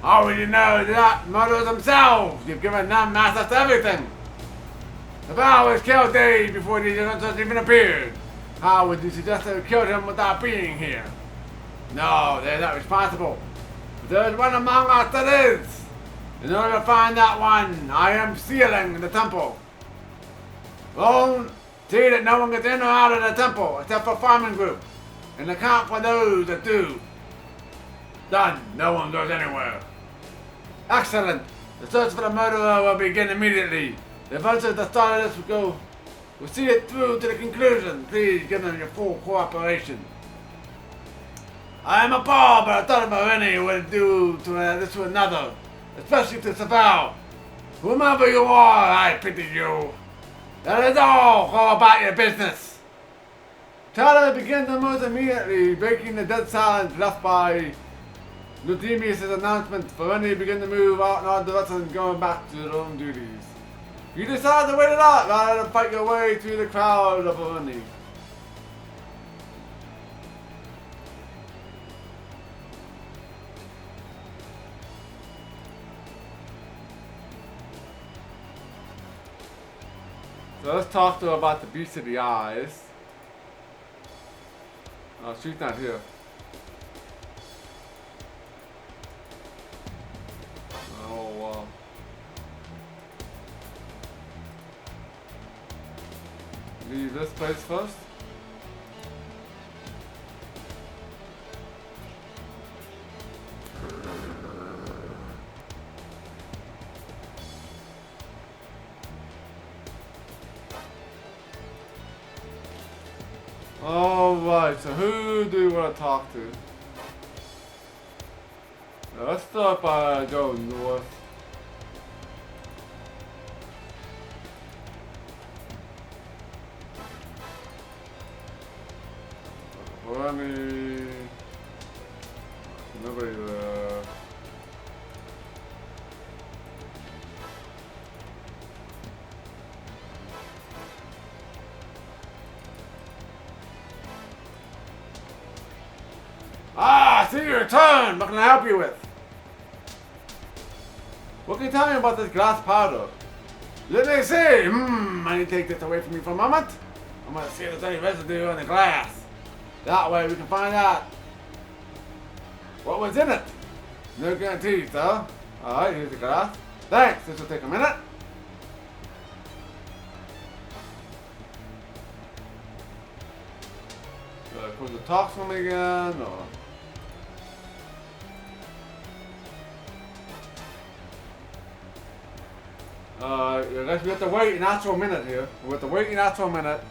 All you know is that murderers themselves. You've given them access to everything. The Val was killed days before these monsters even appeared. How would you suggest they killed him without being here? No, they're not responsible. But there's one among us that is. In order to find that one, I am sealing the temple. Won't see that no one gets in or out of the temple except for farming group, and account for those that do. Done. No one goes anywhere. Excellent. The search for the murderer will begin immediately. The vultures that started this will see it through to the conclusion. Please give them your full cooperation. I am appalled, but I thought Marini would do this to another, especially to Saval. Whomever you are, I pity you. That is all. Go about your business. Tyler began to move immediately, breaking the dead silence left by Ludemius' announcement. Marini began to move out in all directions, going back to their own duties. You decided to wait it out rather than fight your way through the crowd of Marini. So let's talk to her about the beast of the eyes. Oh, she's not here. Oh, wow. Leave this place first. Alright, so who do we want to talk to? Now, let's start by going north. Nobody there. Ah, I see you returned. What can I help you with? What can you tell me about this glass powder? Let me see. I need to take this away from you for a moment. I'm going to see if there's any residue in the glass. That way we can find out what was in it. No guarantees, though. Alright, here's the glass. Thanks, this will take a minute. Do I put the talk to him again, or? I guess we have to wait an actual minute here. We have to wait an actual minute.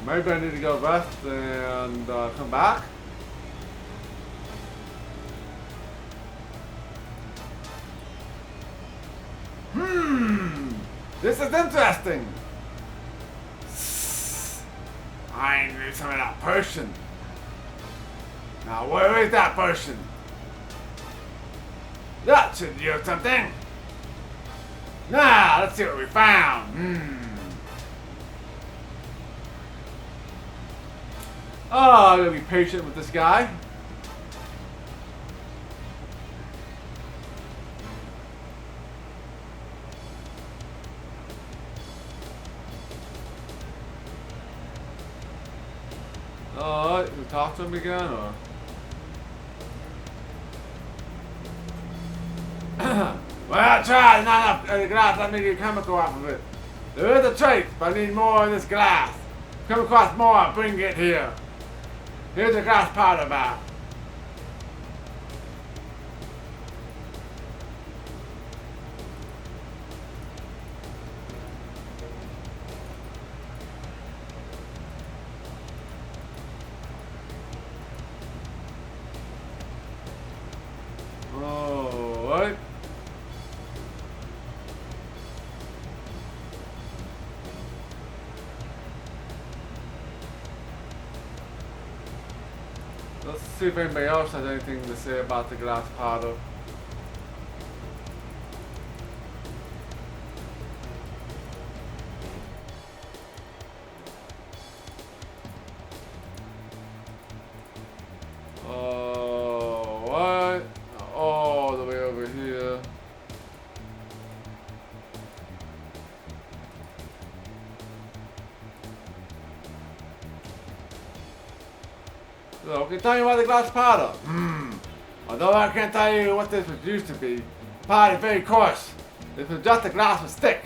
Maybe I need to go rest and come back. This is interesting. I need some of that potion. Now, where is that potion? That should do something. Now, let's see what we found. Oh, I'm gonna be patient with this guy. Alright, we talk to him again, or? Well, I tried, not enough the glass, let me get a chemical off of it. There is a trace, but I need more of this glass. Come across more, bring it here. Here's a glass powder bath. Alright. Let's see if anybody else has anything to say about the glass powder. What? All the way over here. So, can you tell me about the glass powder? Although I can't tell you what this was used to be, the powder is very coarse. This was just a glass with stick.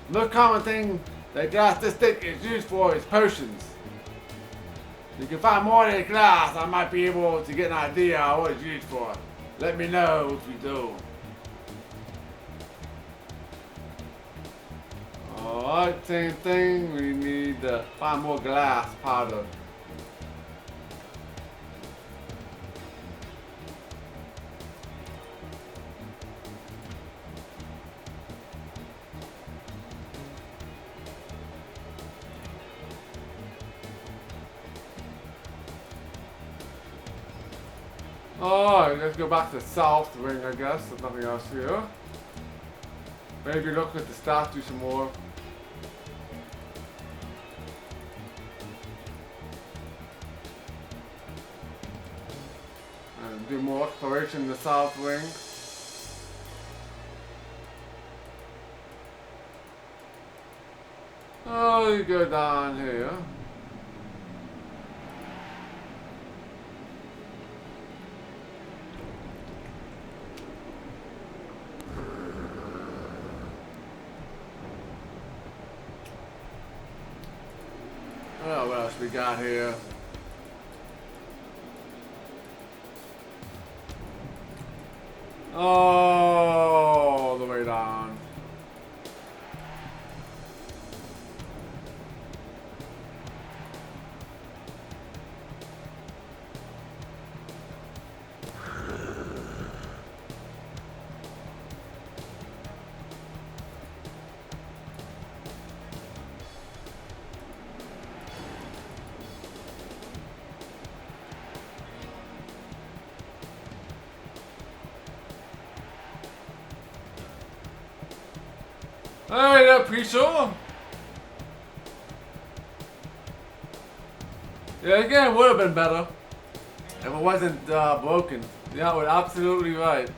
The most common thing that glass this thick is used for is potions. If you can find more than a glass, I might be able to get an idea of what it's used for. Let me know if you do. Alright, same thing. We need to find more glass powder. Alright, let's go back to the south wing, I guess. There's nothing else here. Maybe look at the statue some more. And do more exploration in the south wing. Oh, you go down here. Oh, what else we got here? Oh, all the way down. Hey there, Preacher! Yeah, again, would have been better if it wasn't broken. Yeah, we're absolutely right.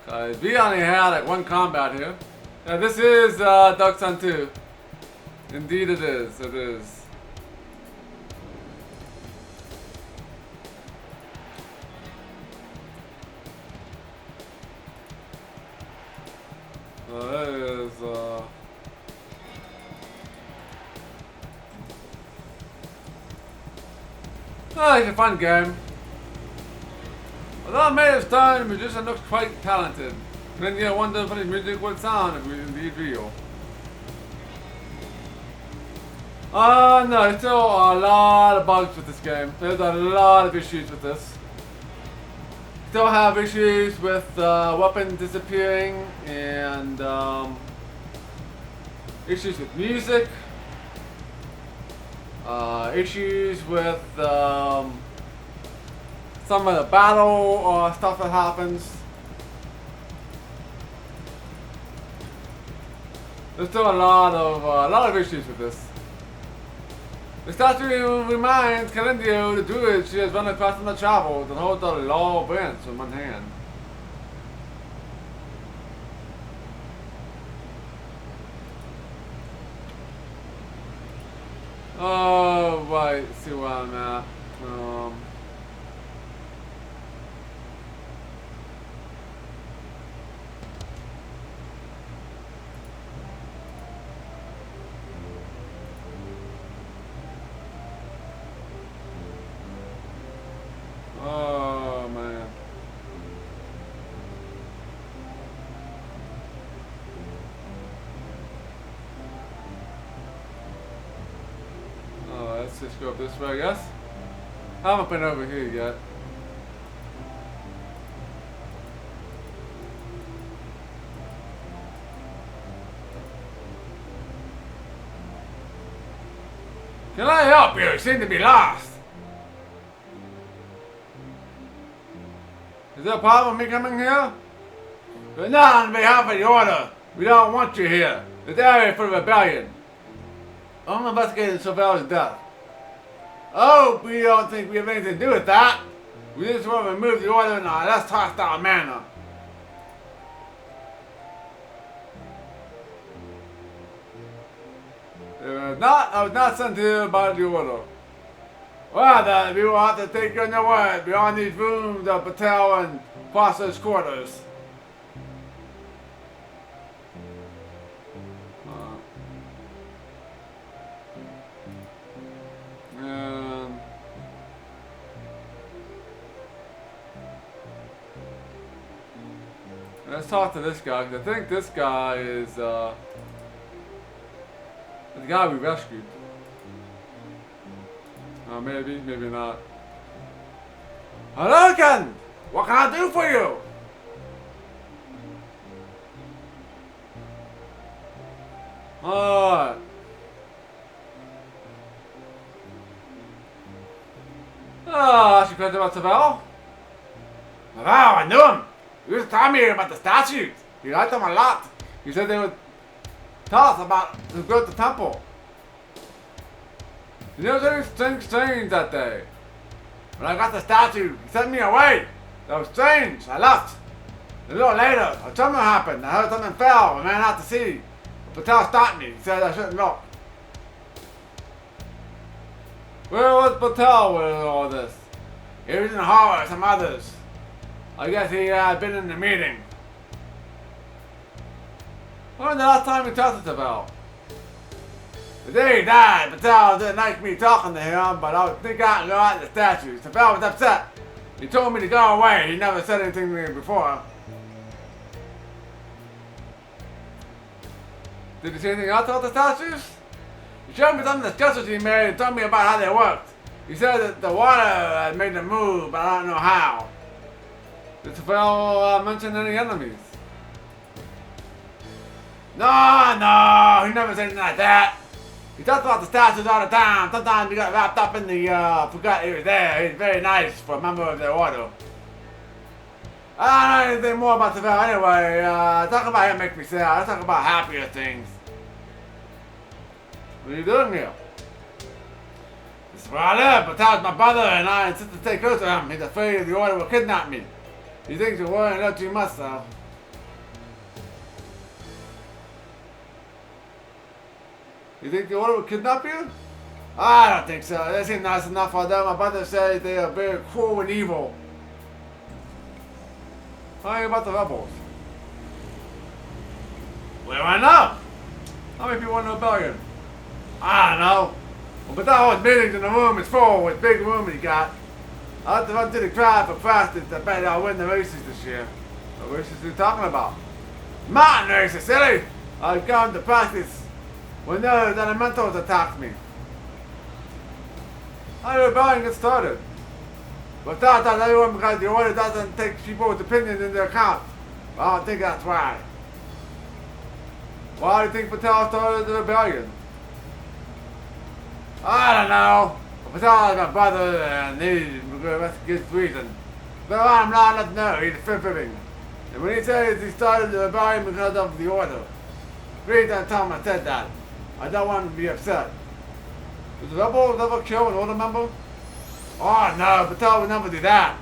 Cause we only had like one combat here. Yeah, this is Dark Sun 2. Indeed it is, it is. That is, oh, it's a fun game. Although made of stone, the musician looks quite talented. Then you wonder if his music would sound if it was indeed real. No, there's still a lot of bugs with this game. There's a lot of issues with this. Still have issues with weapons disappearing and issues with music, issues with some of the battle stuff that happens. There's still a lot of issues with this. The statue reminds Calendio, the druid she has run across in the travels and holds a law branch in one hand. Oh, right, see where I'm at. Oh, man. Oh, let's just go up this way, I guess. I haven't been over here yet. Can I help you? You seem to be lost. Is there a problem with me coming here? But not on behalf of the order. We don't want you here. This area for rebellion. I'm investigating Sylvel's death. Oh, we don't think we have anything to do with that. We just want to remove the order in a less hostile manner. I was not sent here by the order. Well then, we will have to take you on your word beyond these rooms of Patel and Foster's quarters. Let's talk to this guy, because I think this guy is the guy we rescued. Maybe, maybe not. Hello again! What can I do for you? Alright. Ask you a question about Sylvel? Wow, I knew him! He was telling me about the statues. He liked them a lot. He said they would tell us about the growth of the temple. You know, there was something strange that day. When I got the statue, he sent me away. That was strange. I left. A little later, a tremor happened. I heard something fell and ran out to sea. Patel stopped me. He said I shouldn't look. Where was Patel with all this? He was in the hall with some others. I guess he had been in the meeting. When was the last time we talked to Sylvel? The day he died, Patel didn't like me talking to him, but I would think out and go out to the statue. Sylvel was upset. He told me to go away. He never said anything to me before. Did he say anything else about the statues? He showed me some of the sketches he made and told me about how they worked. He said that the water had made them move, but I don't know how. Did Sylvel mention any enemies? No, he never said anything like that. He talked about the statues all the time. Sometimes he got wrapped up in the, forgot he was there. He's very nice for a member of the order. I don't know anything more about Sylvel anyway. Talk about him makes me sad. Let's talk about happier things. What are you doing here? This is where I live, but Patel's my brother and I insist to stay close to him. He's afraid the order will kidnap me. He thinks you're worrying a little too much, though. You think the order will kidnap you? I don't think so. They seem nice enough, although my brother says they are very cruel and evil. How are you about the rebels? What do I know? How many people in the rebellion? I don't know. Well, but that whole meetings in the room is full with big room he got. I have to run to the crowd for practice. I bet I'll win the races this year. What races are you talking about? Mountain races, silly! I've gone to practice when those elementals attacked me. How did the rebellion get started? But that everyone because the order doesn't take people's opinions into account. Well, I don't think that's why. Why do you think Patel started the rebellion? I don't know. Patel is my brother and he's a good reason. But I'm not enough to know. He's fibbing. And when he says he started the rebellion because of the order, please don't tell him I said that. I don't want him to be upset. Does the rebels ever kill an order member? Oh no, Patel would never do that.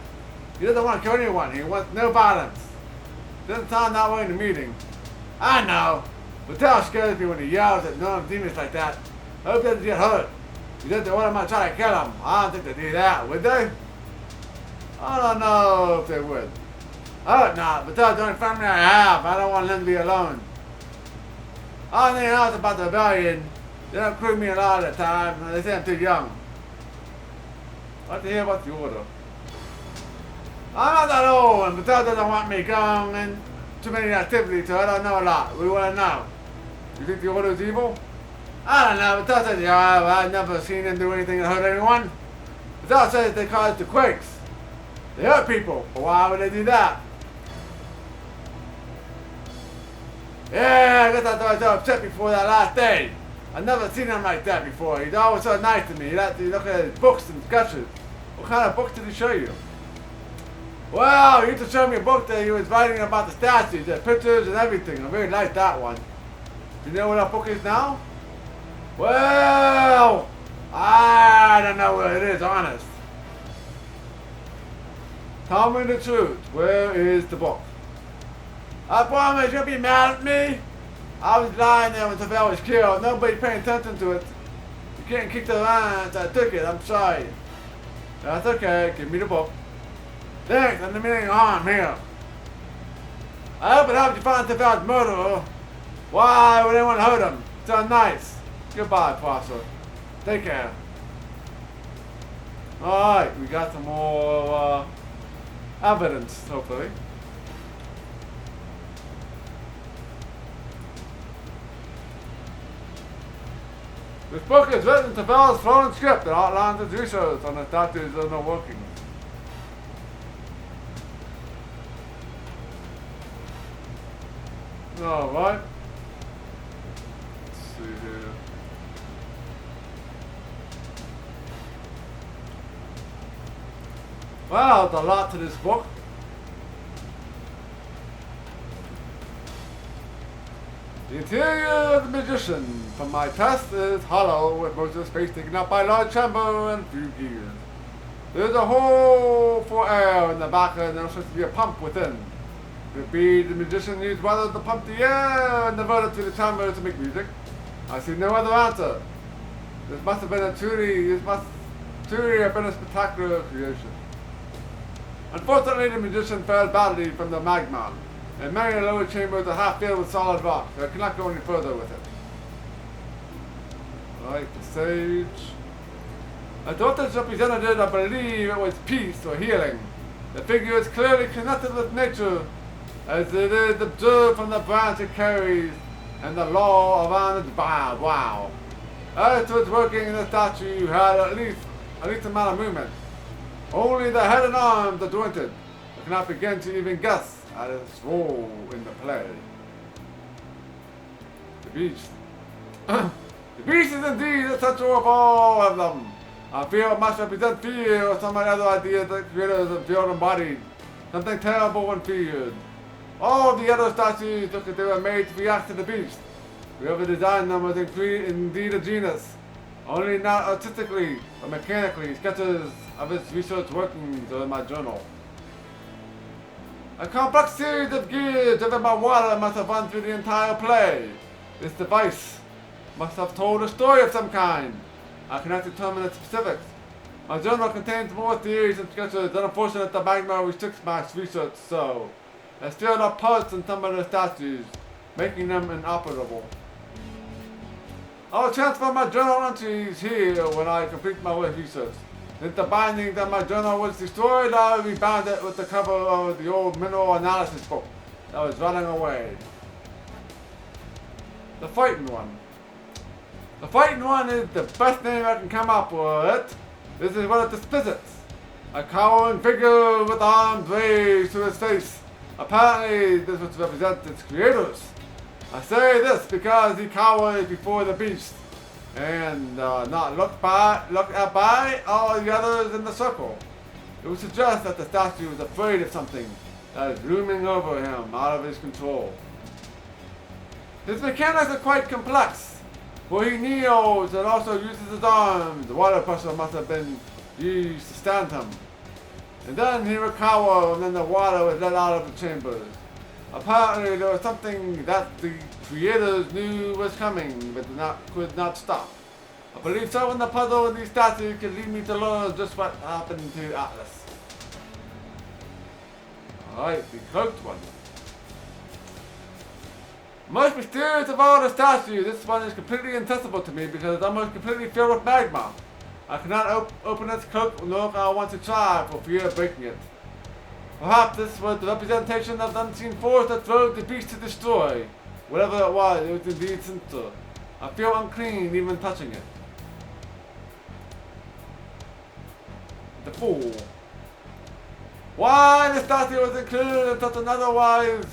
He doesn't want to kill anyone. He wants no violence. Doesn't sound that way in the meeting. I know. Patel scares me when he yells at non-demons like that. I hope he doesn't get hurt. He said the order might try to kill him. I don't think they'd do that, would they? I don't know if they would. I hope not. Patel's the only family I have. I don't want him to be alone. I don't think else about the rebellion. They don't include me a lot of the time. They say I'm too young. I'd like to hear about the order. I'm not that old, and Patel doesn't want me going in too many activities, so I don't know a lot. What do you want to know? You think the order is evil? I don't know. Patel says, yeah, I've never seen them do anything that hurt anyone. Patel says they cause the quakes. They hurt people. But why would they do that? Yeah, I guess I thought I was so upset before that last day. I've never seen him like that before. He's always so nice to me. He likes to look at his books and sketches. What kind of books did he show you? Well, he used to show me a book that he was writing about the statues, the pictures and everything. I really liked that one. You know what that book is now? Well, I don't know what it is, honest. Tell me the truth. Where is the book? I promise you'll be mad at me. I was lying there when Tavell was killed. Nobody's paying attention to it. You can't kick the line, so I took it. I'm sorry. That's okay. Give me the book. Thanks. I'm the meaning harm here. I hope it helps you find Tavell's murderer. Why would anyone hurt him? So nice. Goodbye, Prosser. Take care. Alright, we got some more evidence, hopefully. This book is written to Bell's flowing script that outlines his research on the statues and their workings. Alright. Let's see here. Wow, there's a lot to this book. The interior of the magician from my test is hollow, with most of the space taken up by a large chamber and few gears. There's a hole for air in the back and there's supposed to be a pump within. Could be the magician used water to pump the air and divert it to the chamber to make music. I see no other answer. This must have been a truly have been a spectacular creation. Unfortunately, the magician fared badly from the magma, and many lower chambers are half filled with solid rock, so I cannot go any further with it. Right, the sage. I thought this represented, I believe it was peace or healing. The figure is clearly connected with nature, as it is observed from the branch it carries and the law around its bow. Wow. As to its working, the statue had at least amount of movement. Only the head and arms are jointed. I cannot begin to even guess at its role in the play. The beast. The beast is indeed the central of all of them. I feel it must represent fear or some other idea that creators have felt embodied. Something terrible and feared. All of the other statues look like they were made to react to the beast. Whoever designed them was indeed a genius. Only not artistically or mechanically. Sketches of its research workings are in my journal. A complex series of gears driven by water must have run through the entire play. This device must have told a story of some kind. I cannot determine its specifics. My journal contains more theories and sketches, and unfortunately the magma restricts my research, so I stirred up parts in some of the statues, making them inoperable. I will transfer my journal entries here when I complete my research. Since the binding that my journal was destroyed, I will rebound it with the cover of the old mineral analysis book that was running away. The Fighting One. The Fighting One is the best name I can come up with. This is what it disposits. A cowering figure with arms raised to his face. Apparently, this was to represent its creators. I say this because he cowered before the beast and not looked at by all the others in the circle. It would suggest that the statue is afraid of something that is looming over him out of his control. His mechanics are quite complex, for he kneels and also uses his arms. The water pressure must have been used to stand him. And then he would cower and then the water was let out of the chambers. Apparently there was something that the creators knew was coming, but could not stop. I believe solving the puzzle in these statues could lead me to learn just what happened to Atlas. Alright, the cloaked one. Most mysterious of all the statues, this one is completely inaccessible to me because it's almost completely filled with magma. I cannot open its cloak nor I want to try for fear of breaking it. Perhaps this was the representation of the unseen force that drove the beast to destroy. Whatever it was indeed sinister. I feel unclean even touching it. The Fool. Why the statue was included in such an otherwise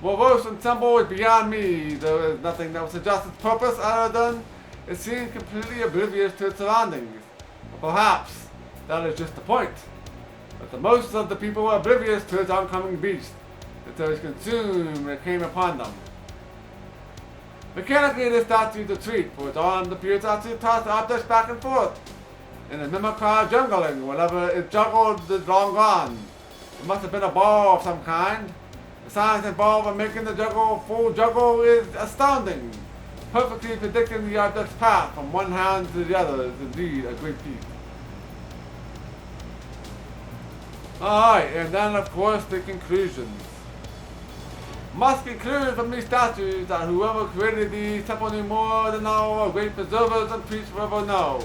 morose symbol is beyond me. There is nothing that would suggest its purpose other than it seemed completely oblivious to its surroundings. But perhaps that is just the point. But the most of the people were oblivious to its oncoming beast, until it was consumed when it came upon them. Mechanically, this statue to treat, for its arms appeared to toss objects back and forth. In a mimicry jungling, whenever it juggled is long gone. It must have been a ball of some kind. The science involved in making the full juggle is astounding. Perfectly predicting the object's path from one hand to the other is indeed a great feat. Alright, and then of course the conclusions. Must conclude from these statues that whoever created these temple knew more than our great preservers and priests will ever know.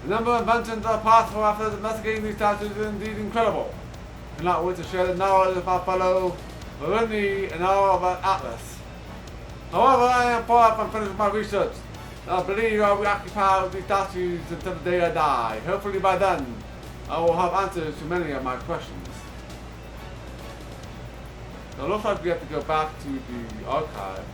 The number of inventions that are possible after investigating these statues is indeed incredible. I cannot wait to share the knowledge of our fellow Burundi and all of our Atlas. However, I am far from finished with my research. I believe I will occupy with these statues until the day I die. Hopefully by then, I will have answers to many of my questions. So it looks like we have to go back to the archive.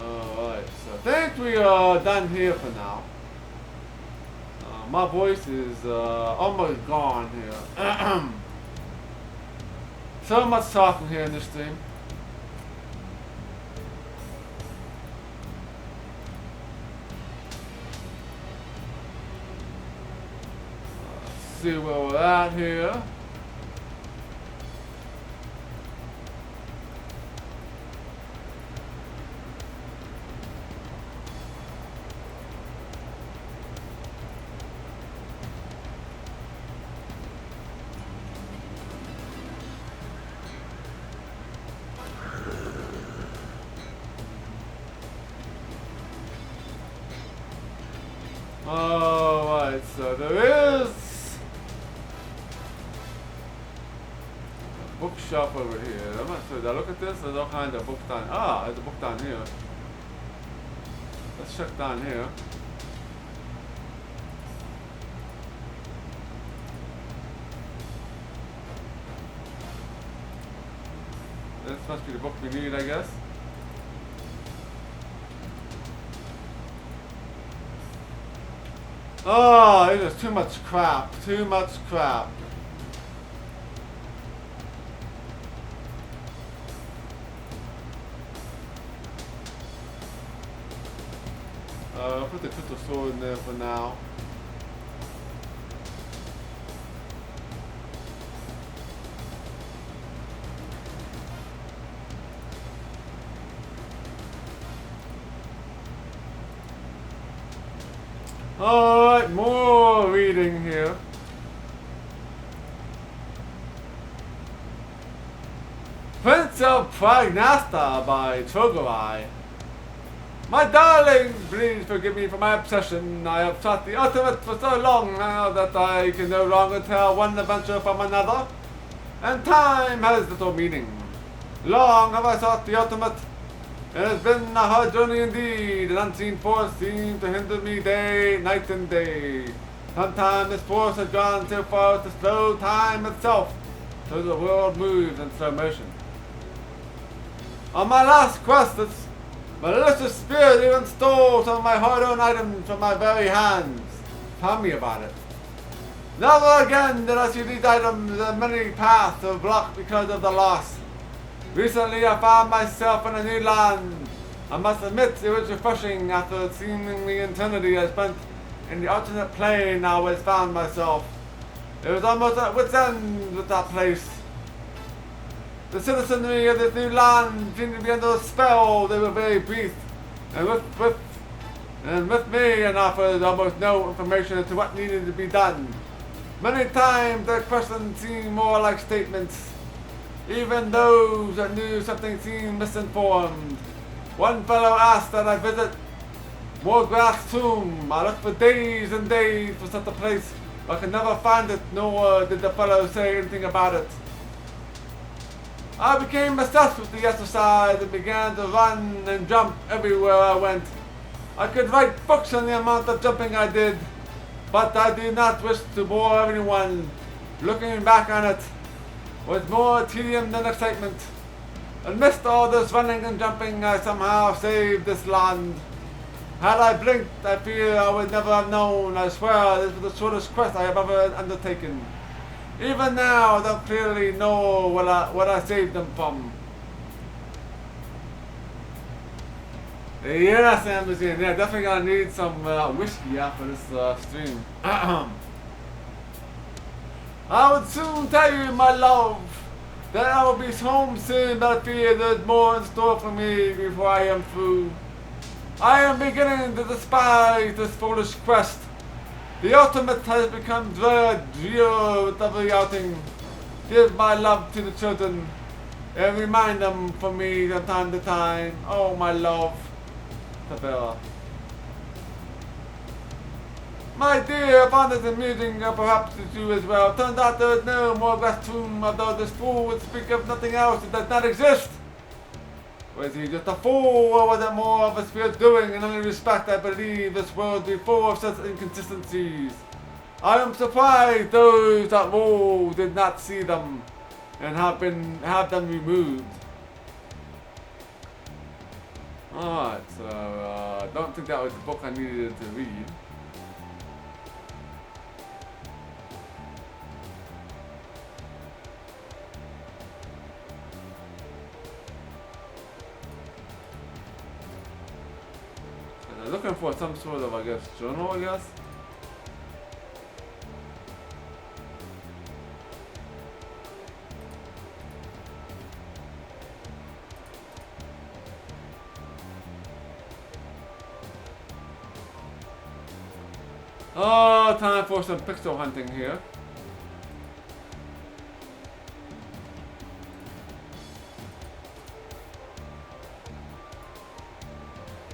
Alright, so I think we are done here for now. My voice is almost gone here. So much talking here in this stream. Let's see where we're at here. Alright, so there is a bookshop over here. I'm not sure. Did I look at this? There's all kinds of books down. Ah, there's a book down here. Let's check down here. This must be the book we need, I guess. Oh, it is too much crap. Too much crap. I'll put the crystal sword in there for now. Alright, more reading here. Prince of Pragnasta by Trogorai. My darling, please forgive me for my obsession. I have sought the ultimate for so long now that I can no longer tell one adventure from another, and time has little meaning. Long have I sought the ultimate. It has been a hard journey indeed. An unseen force seemed to hinder me night and day. Sometimes this force has gone so far as to slow time itself, so the world moves in slow motion. On my last quest, this malicious spirit even stole some of my hard-earned items from my very hands. Tell me about it. Never again did I see these items, and many paths are blocked because of the loss. Recently, I found myself in a new land. I must admit it was refreshing after seemingly eternity I spent in the alternate plane I always found myself. It was almost at wit's end with that place. The citizenry of this new land seemed to be under a spell. They were very brief, and with me and offered almost no information as to what needed to be done. Many times their questions seemed more like statements. Even those that knew something seemed misinformed. One fellow asked that I visit Morgrath's tomb. I looked for days and days for such a place, but could never find it, nor did the fellow say anything about it. I became obsessed with the exercise and began to run and jump everywhere I went. I could write books on the amount of jumping I did. but I do not wish to bore anyone. Looking back on it was more tedium than excitement. Amidst all this running and jumping, I somehow saved this land. Had I blinked, I fear I would never have known. I swear this was the shortest quest I have ever undertaken. Even now, I don't clearly know what I saved them from. Yes, Amazon. Yeah, definitely gonna need some whiskey after this stream. I would soon tell you, my love, that I will be home soon, but I fear there's more in store for me before I am through. I am beginning to despise this foolish quest. The ultimate has become drear with every outing. Give my love to the children and remind them for me from time to time. Oh, my love. Tabella. My dear, I found it amusing, perhaps to you as well. Turns out there is no more tomb, although this fool would speak of nothing else. It does not exist. Was he just a fool, or was it more of a spirit doing? In any respect, I believe this world be full of such inconsistencies. I am surprised those that rule did not see them and have them removed. Alright, so I don't think that was the book I needed to read. I'm looking for some sort of, I guess, journal, I guess. Oh, time for some pixel hunting here.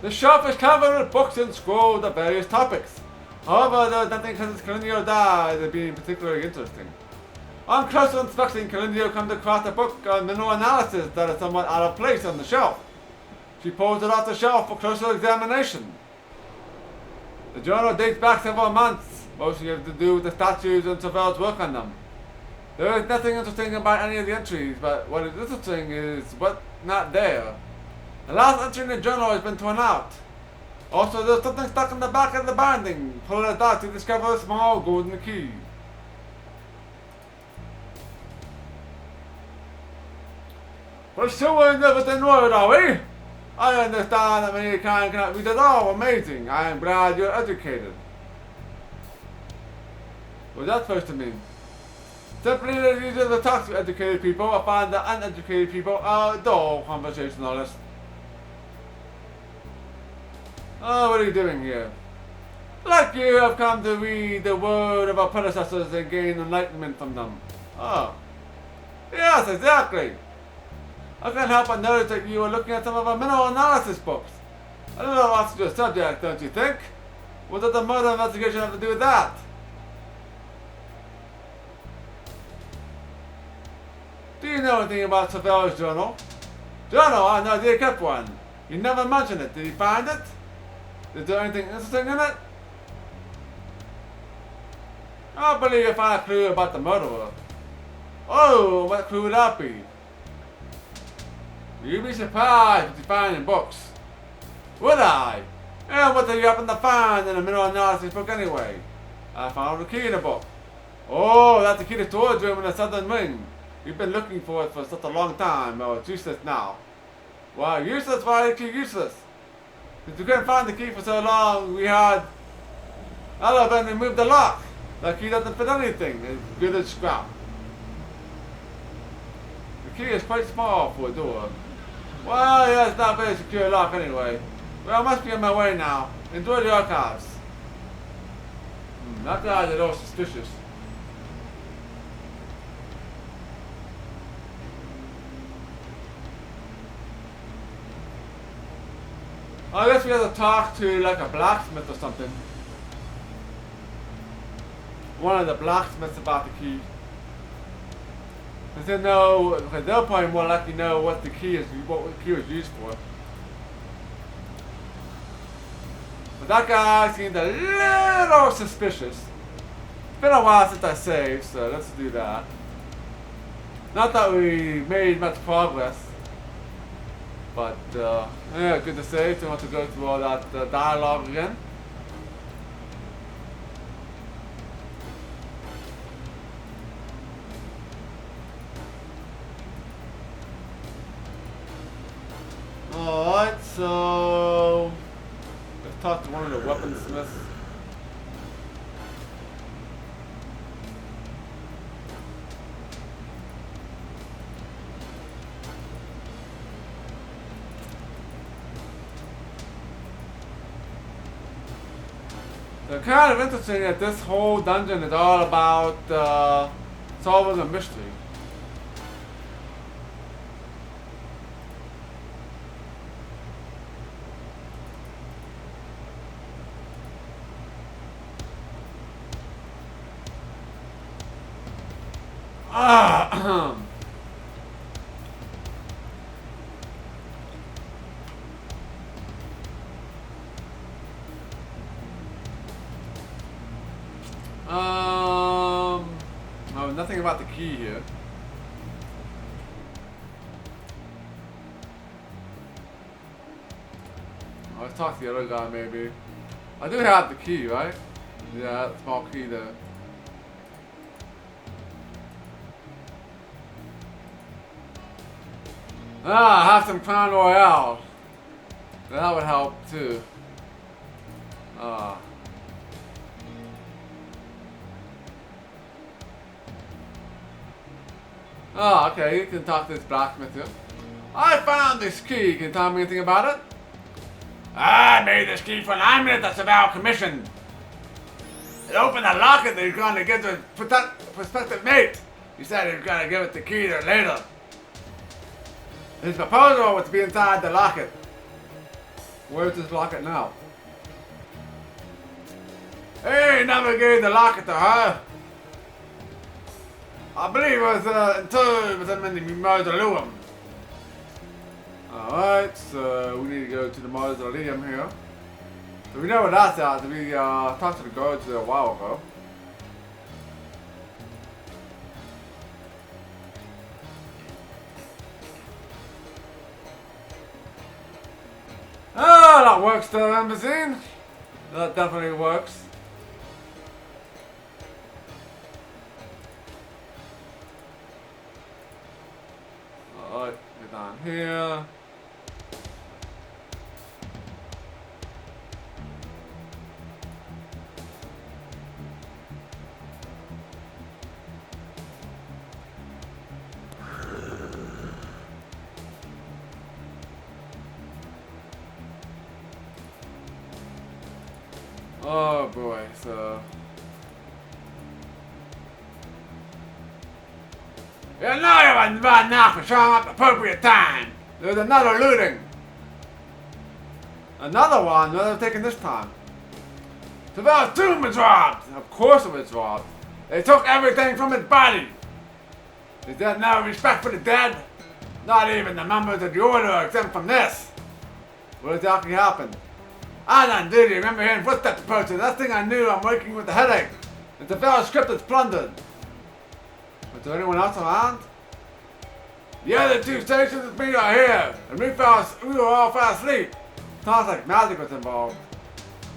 The shelf is covered with books and scrolls of various topics. However, there is nothing since Calendio died that being particularly interesting. On closer inspection, Calendio comes across a book on mineral analysis that is somewhat out of place on the shelf. She pulls it off the shelf for closer examination. The journal dates back several months, mostly have to do with the statues and Savel's work on them. There is nothing interesting about any of the entries, but what is interesting is what's not there. The last entry in the journal has been torn out. Also, there's something stuck in the back of the binding. Pull it out to discover a small golden key. Pursuing everything word, are we? I understand that mankind cannot read at all. Amazing. I am glad you're educated. What's that supposed to mean? Simply that it is easier to talk to educated people. I find that uneducated people are dull conversationalists. Oh, what are you doing here? Like you have come to read the word of our predecessors and gain enlightenment from them. Oh. Yes, exactly. I can't help but notice that you are looking at some of our mineral analysis books. A little off to your subject, don't you think? What does the murder investigation have to do with that? Do you know anything about Savel's journal? Journal? I know he kept one. He never mentioned it. Did he find it? Is there anything interesting in it? I believe you find a clue about the murderer. Oh, what clue would that be? You'd be surprised what you find in books. Would I? And what do you happen to find in a mineral analysis book anyway? I found a key in a book. Oh, that's the key to the storage room in the southern wing. You've been looking for it for such a long time. Well, it's useless now. Why useless? Why is it useless? Since we couldn't find the key for so long, we had Eleven remove the lock. The key doesn't fit anything. It's good as scrap. The key is quite small for a door. Well, yeah, it's not a very secure lock anyway. Well, I must be on my way now. Enjoy the archives. That guy's a little suspicious. I guess we have to talk to like a blacksmith or something. One of the blacksmiths about the key. Because they'll probably more likely know what the key is, what the key was used for. But that guy seemed a little suspicious. been a while since I saved, so let's do that. Not that we made much progress, but yeah, good to save. Don't want to go through all that dialogue again. Alright, so let's talk to one of the weaponsmiths. So kind of interesting that this whole dungeon is all about solving a mystery. No, nothing about the key here. Let's talk to the other guy maybe. I do have the key, right? Yeah, that small key there. I have some Crown Royale. That would help too. Okay, you can talk to this blacksmith here. I found this key. Can you tell me anything about it? I made this key for an amulet that's of our commission. It opened a locket that he's going to give to prospective mate. He said he's going to give it the key there later. His proposal was to be inside the locket. Where's this locket now? He never gave the locket to her. I believe it was interred with him in the mausoleum. Alright, so we need to go to the mausoleum here. So we know what that's at. We talked to the guards a while ago. Oh, that works though, Embassy. That definitely works. Alright, get down here. Oh boy, so... Yeah, now you're right now for showing up at the appropriate time. There's another looting. Another one? What are they taking this time? Savel's tomb was robbed. Of course it was robbed. They took everything from his body. Is there no respect for the dead? Not even the members of the order are exempt from this. What exactly happened? I done duty. Remember hearing footsteps approaching. Last thing I knew, I'm waking with a headache. The Savel's script is plundered. Was there anyone else around? The other two stations with me are here, and we were all fast asleep. Sounds like magic was involved.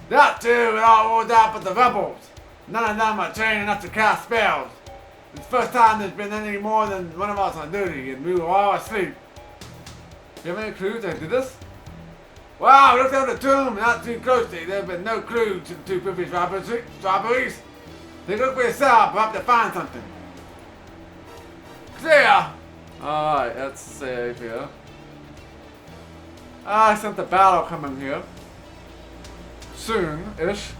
That too, it all rolled out with the rebels. None of them are trained enough to cast spells. It's the first time there's been any more than one of us on duty, and we were all asleep. Do you have any clues as to this? Wow, look at the tomb, not too closely. There have been no clues to the two previous robberies. Take a look for yourself, perhaps to find something. Clear! Alright, let's save here. I sent the battle coming here. Soon-ish.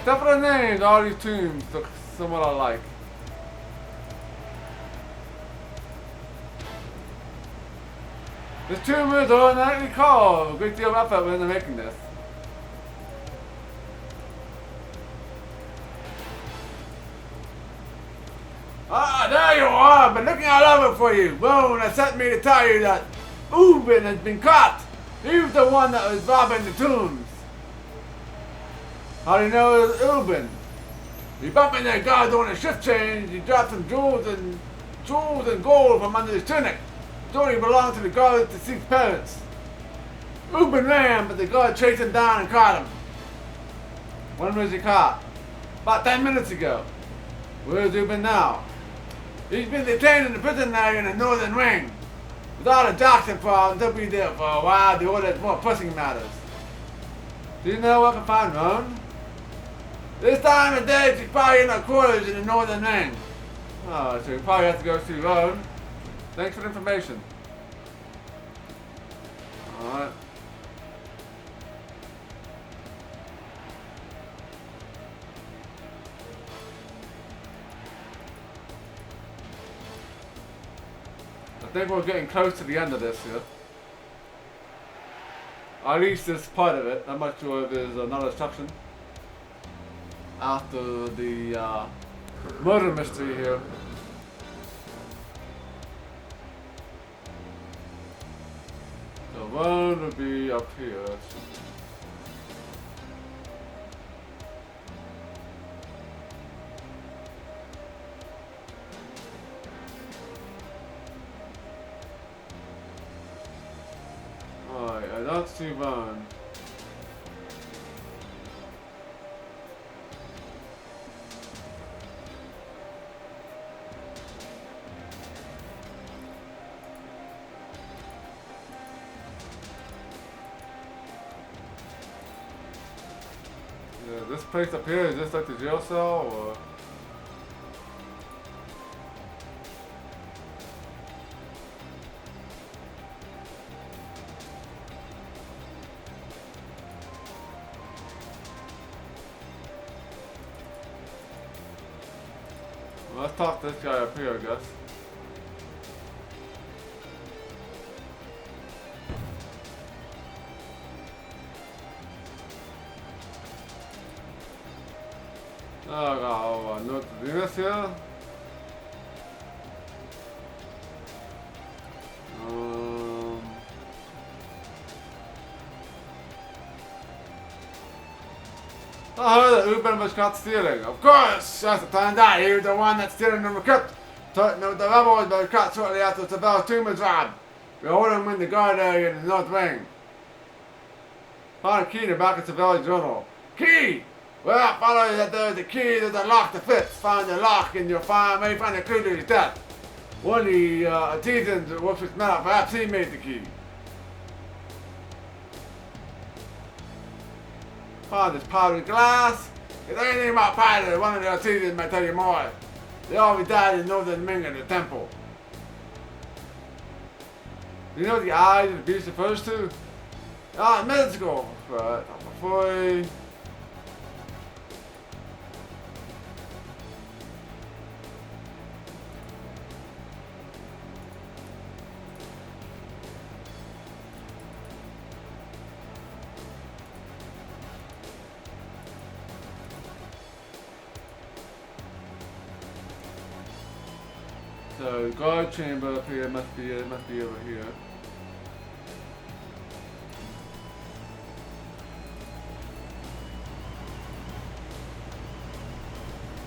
Except for the names, all these tombs look somewhat alike. This tomb is ordinarily called. A great deal of effort when they're making this. Ah, there you are! I've been looking all over for you. Boone has sent me to tell you that Ubin has been caught. He was the one that was robbing the tombs. How do you know it was Ubin? He bumped into that guy doing a shift change. He dropped some jewels and gold from under his tunic. Thought he belonged to the guard's deceased parents. Ubin ran, but the guard chased him down and caught him. When was he caught? About 10 minutes ago. Where's Ubin now? He's been detained in the prison area in the northern wing. Without a doctor problem, they'll be there for a while. The order is more pressing matters. Do you know where I can find Ron? This time of day, she's probably in her quarters in the northern wing. Oh, so you probably have to go see Ron. Thanks for the information. Alright. I think we're getting close to the end of this here. At least this part of it. I'm not sure if there's another section after the murder mystery here. The one would be up here. Alright, I don't see one. Yeah, this place up here, is this like the jail cell or? Let's talk to this guy up here, I guess. Oh, no, do this here. I heard that Ubin was caught stealing. Of course, as it turned out, he was the one that's stealing the recruit. The rebels were caught shortly after Sabel's tomb was robbed. We ordered him in the guard area in the north wing. Found a key in the back of Sabel's journal. Key! Well, follow that there's a key to the lock that fits. Find the lock and you'll find a clue to his death. One of the artisans that works with metal, perhaps he made the key. Found this powdered glass. If there's anything about powder, one of the artisans might tell you more. They always died in northern Ming in the temple. Do you know what the eyes of the beast refers to? Ah, mystical. Right, before he... So, guard chamber up here must be over here.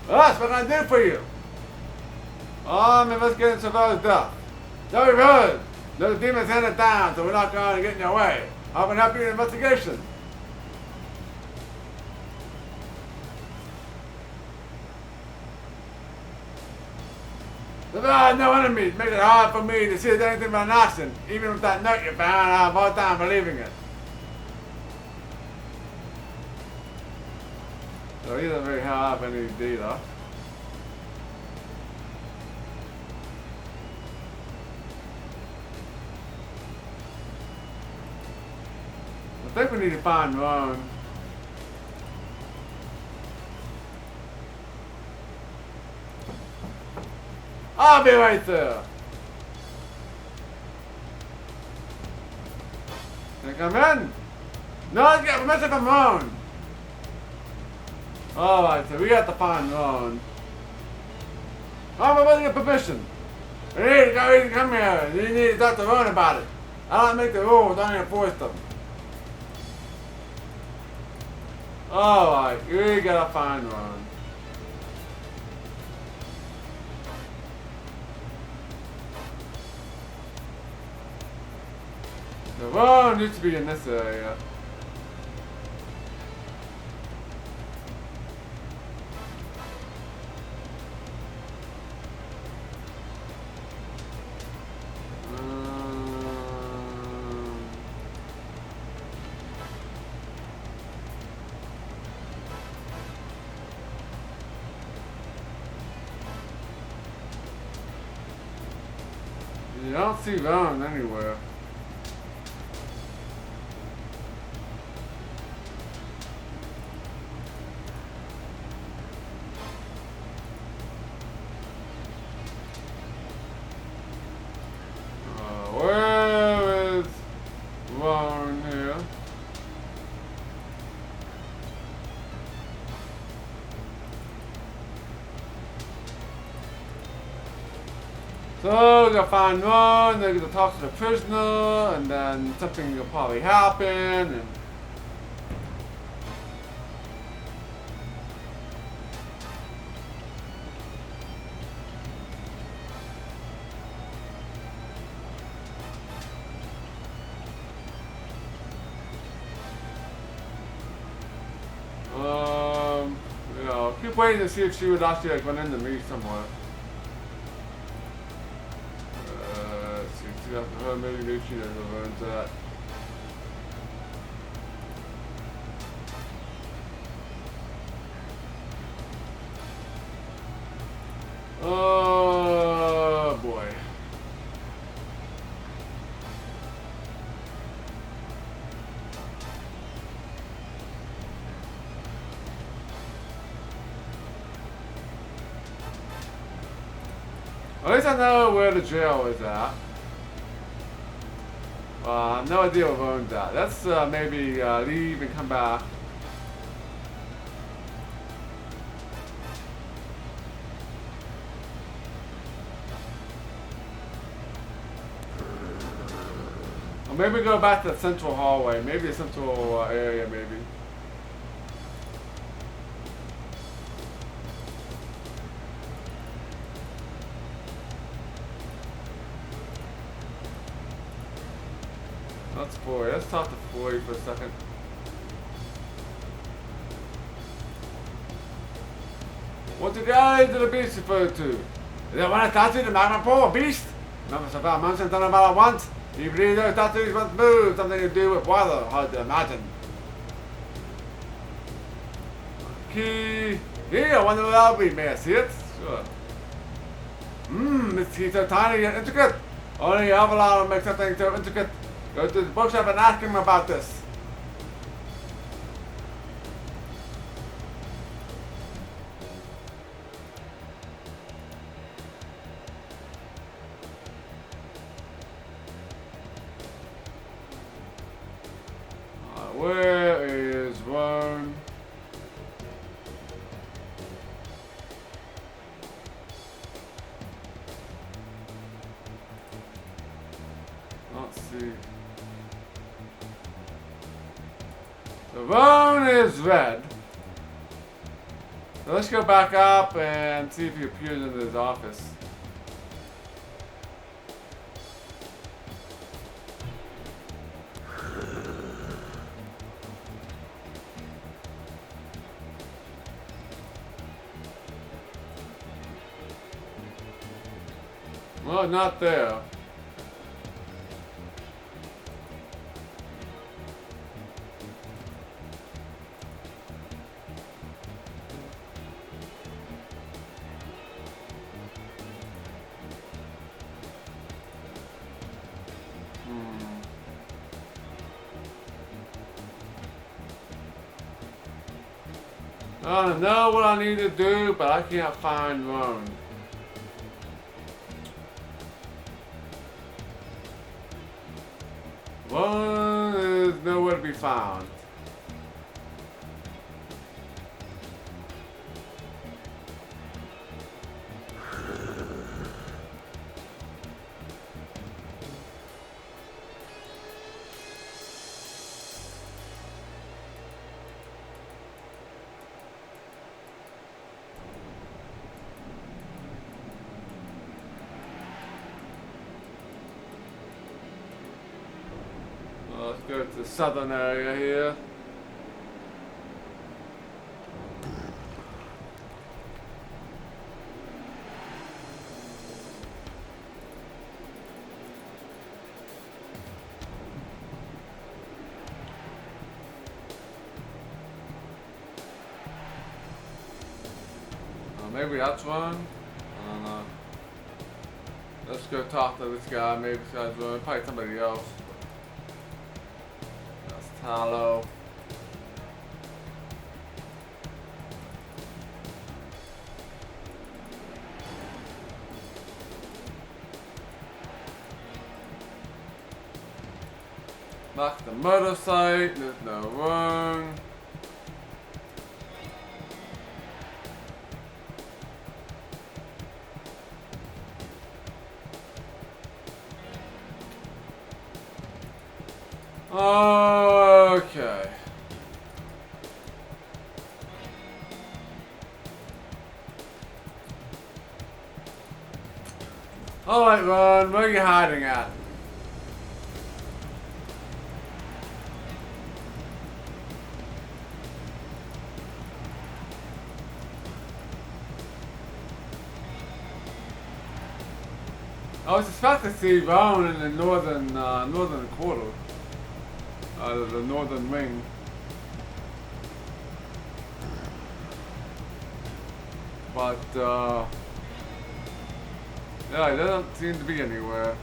Well, that's what I do for you. I'm investigating Savel's death. So we've heard. Those demons handed down, so we're not going to get in your way. I can help you in the investigation. If I had no enemies, make it hard for me to see if there's anything but an oxen. Even with that note you found, I have a hard time believing it. So he doesn't really have any data. I think we need to find one. I'll be right there. Can I come in? No, let's get permission from Ron. Alright, so we got to find Ron. I'm about to get permission. You need to come here. You need to talk to Ron about it. I don't make the rules, I don't enforce them. Alright, we gotta find Ron. The Ron needs to be in this area. You don't see Ron anywhere. Where is Ron here? So, they'll find Ron, they're gonna talk to the prisoner, and then something will probably happen, and... you know, keep waiting to see if she would actually like run into me somewhere. See after her, maybe she doesn't run into that. Oh boy. At least I know where the jail is at. I have no idea where Ron's at. Let's maybe leave and come back. Or maybe go back to the central hallway. Maybe the central area, maybe. That's Floyd. Let's talk to Floyd for a second. What the guy to the beast referred to? Is that when I tattooed the magma pole, a beast? Remember Savannah Munson done about it once? You believe those tattoos once moved, something to do with weather, hard to imagine. Key. Here, I wonder what that'll be. May I see it? Sure. This key's so tiny and intricate. Only Avalon makes something so intricate. Go to the bookshop and ask him about this. Where is Ron? Let's see. The Ron is red. So let's go back up and see if he appears in his office. Well, not there. I don't know what I need to do, but I can't find Ron. One is nowhere to be found. Let's go to the southern area here. Maybe that's one. I don't know. Let's go talk to this guy. Maybe this guy's one. Probably somebody else. That's Tallow. Mark the murder site. There's no room. Okay. Alright, Ron, where are you hiding at? I was expecting to see Ron in the northern quarter. The northern wing. But, yeah, it doesn't seem to be anywhere.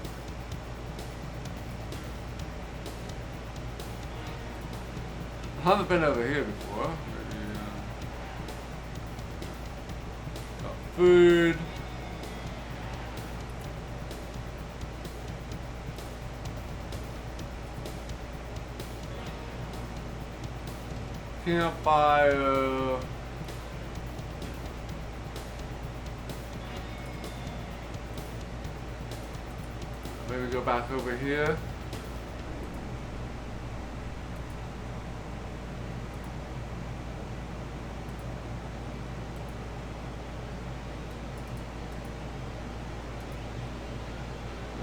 I haven't been over here before. Maybe, got food. Campfire. Maybe go back over here.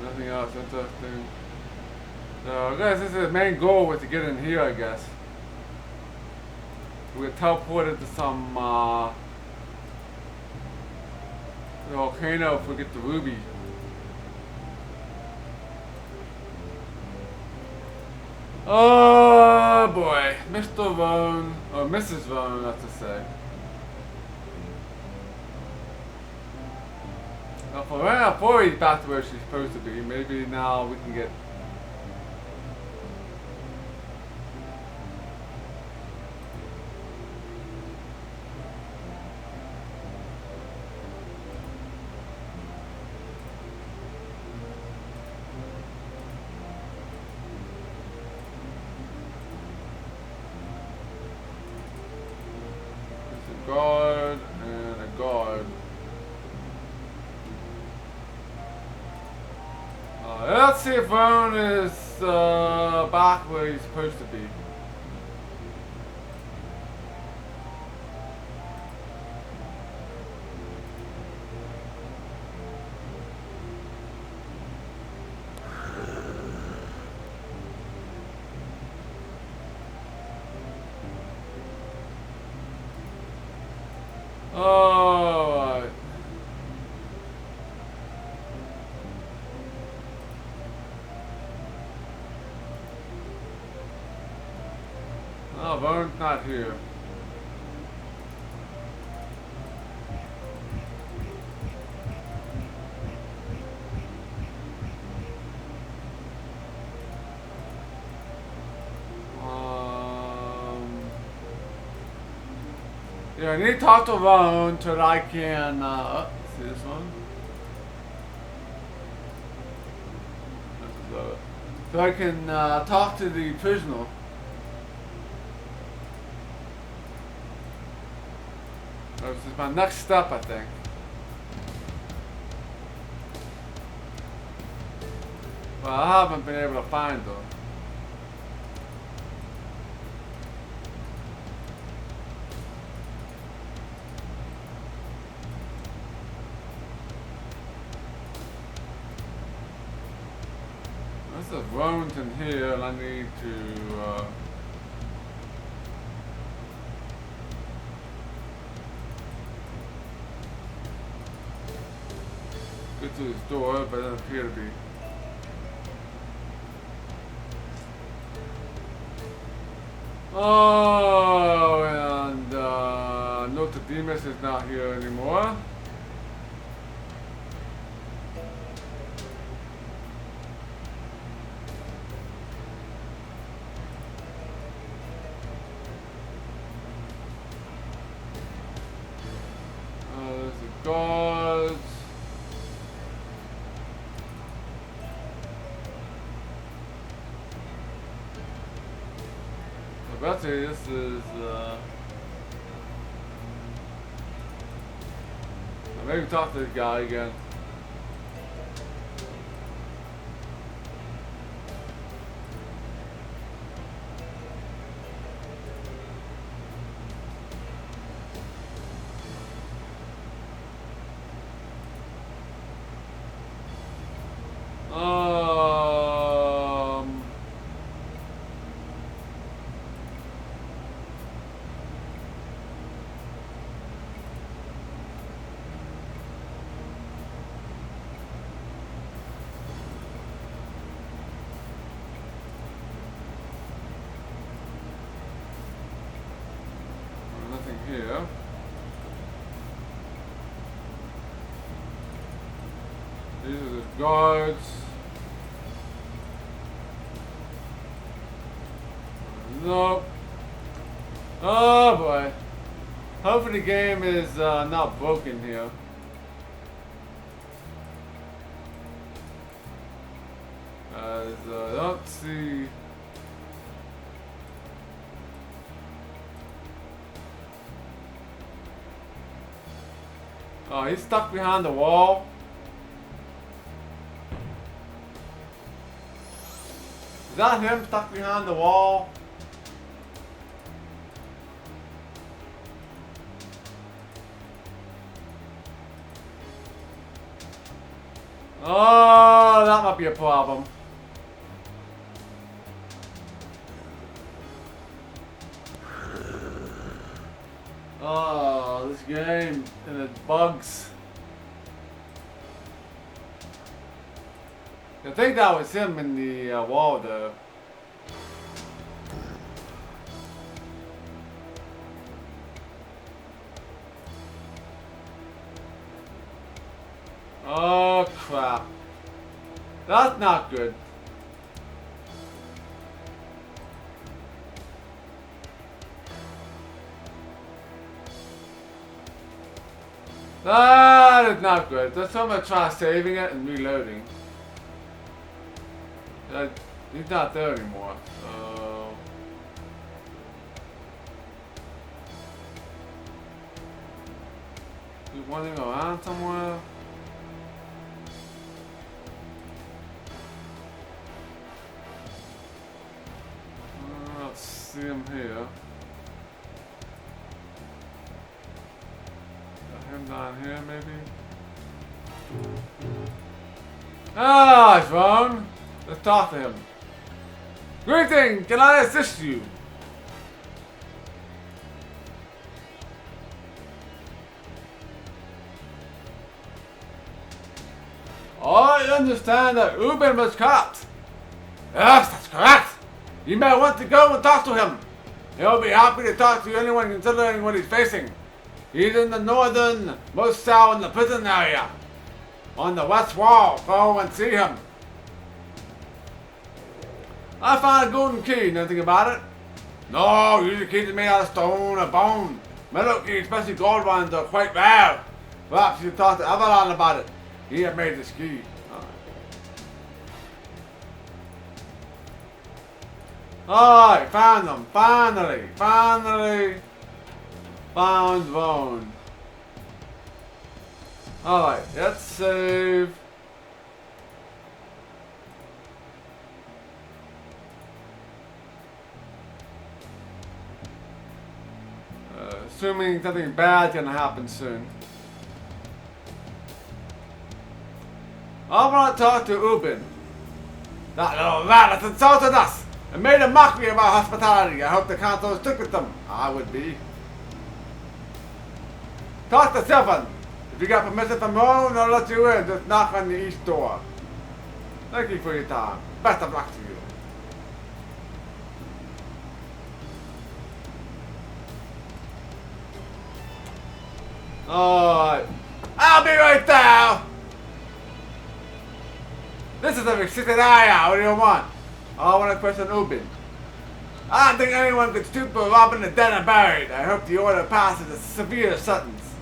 Nothing else interesting. So I guess this is the main goal was to get in here, I guess. We get teleported to some the volcano if we get the ruby. Oh boy, Mr. Vone, or Mrs. Vone, I have to say. Now for right now, Fori's back to where she's supposed to be. Maybe now we can get. Guard and a guard. Let's see if Vone is back where he's supposed to be. Alright. Oh, Vone's not here. Yeah, I need to talk to Vone so that I can, see this one? So I can talk to the prisoner. This is my next step, I think. Well, I haven't been able to find her. There's a wound in here, and I need to. Get to this door, but it doesn't appear to be. Oh, and Notodemus is not here anymore. There's the guards. I'll tell you, this is, maybe talk to this guy again. Nothing here. These are the guards. Nope. Oh boy. Hopefully the game is not broken here. As I don't see. Oh, he's stuck behind the wall. Is that him stuck behind the wall? Oh, that might be a problem. Oh, this game and its bugs. I think that was him in the wall though. Oh crap. That's not good. That is not good. That's why I'm gonna try saving it and reloading. He's not there anymore, so... He's wandering around somewhere. I don't see him here. Him down here, maybe? Ah, he's wrong. Let's talk to him. Greeting, can I assist you? I understand that Ruben was caught. Yes, that's correct. You may want to go and talk to him. He'll be happy to talk to anyone considering what he's facing. He's in the northernmost cell in the prison area. On the west wall, go and see him. I found a golden key, nothing about it. No, usually keys are made out of stone or bone. Metal keys, especially gold ones, are quite rare. Perhaps you should talk to Avalon about it. He had made this key. Alright, found them. Finally. Found bone. Alright, let's save. Assuming something bad's gonna happen soon. I want to talk to Ubin. That little rat has insulted us and made a mockery of our hospitality. I hope the council is strict with them. I would be. Talk to Sylvan. If you got permission from Rome, they'll let you in. Just knock on the east door. Thank you for your time. Best of luck to you. Alright. I'll be right there! This is a restricted area. What do you want? I want to question Ubin. I don't think anyone could stoop for robbing the dead and buried. I hope the order passes a severe sentence.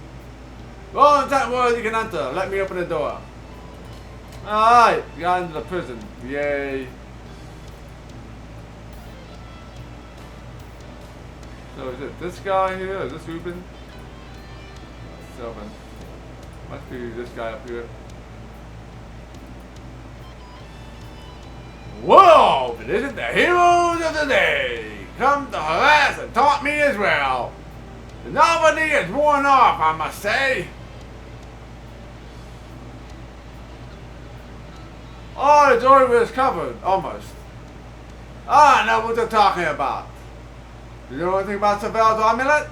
Roll in that word you can enter. Let me open the door. Alright, you got into the prison. Yay. So is it this guy here? Is this Ubin? Sylvan. Must be this guy up here. Whoa! But isn't the heroes of the day come to harass and taunt me as well? The novelty is worn off, I must say. Oh, the door is covered, almost. I know what they're talking about. You know anything about Savel's amulet?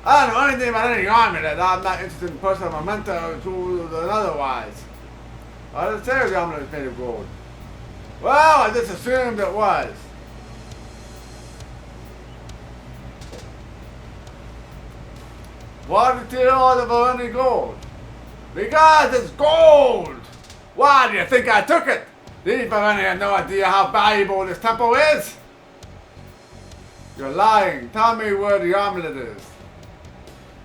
I don't know anything about any amulet. I'm not interested in personal memento, tools, and otherwise. I didn't say the amulet is made of gold. Well, I just assumed it was. Why did you steal all of any gold? Because it's gold! Why do you think I took it? These Vareni have no idea how valuable this temple is. You're lying. Tell me where the amulet is.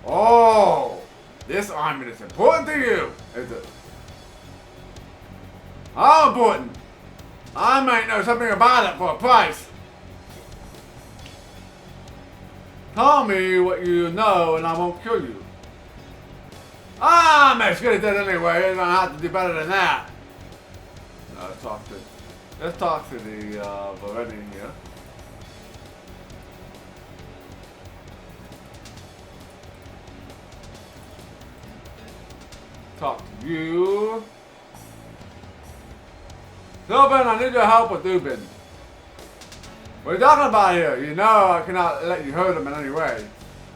Oh, this amulet is important to you, is it? How important? I might know something about it for a price. Tell me what you know and I won't kill you. I'm as good as that anyway. You don't have to do better than that. Let's talk to the Vareni here. Talk to you. Sylvan, I need your help with Ubin. What are you talking about here? You know I cannot let you hurt him in any way.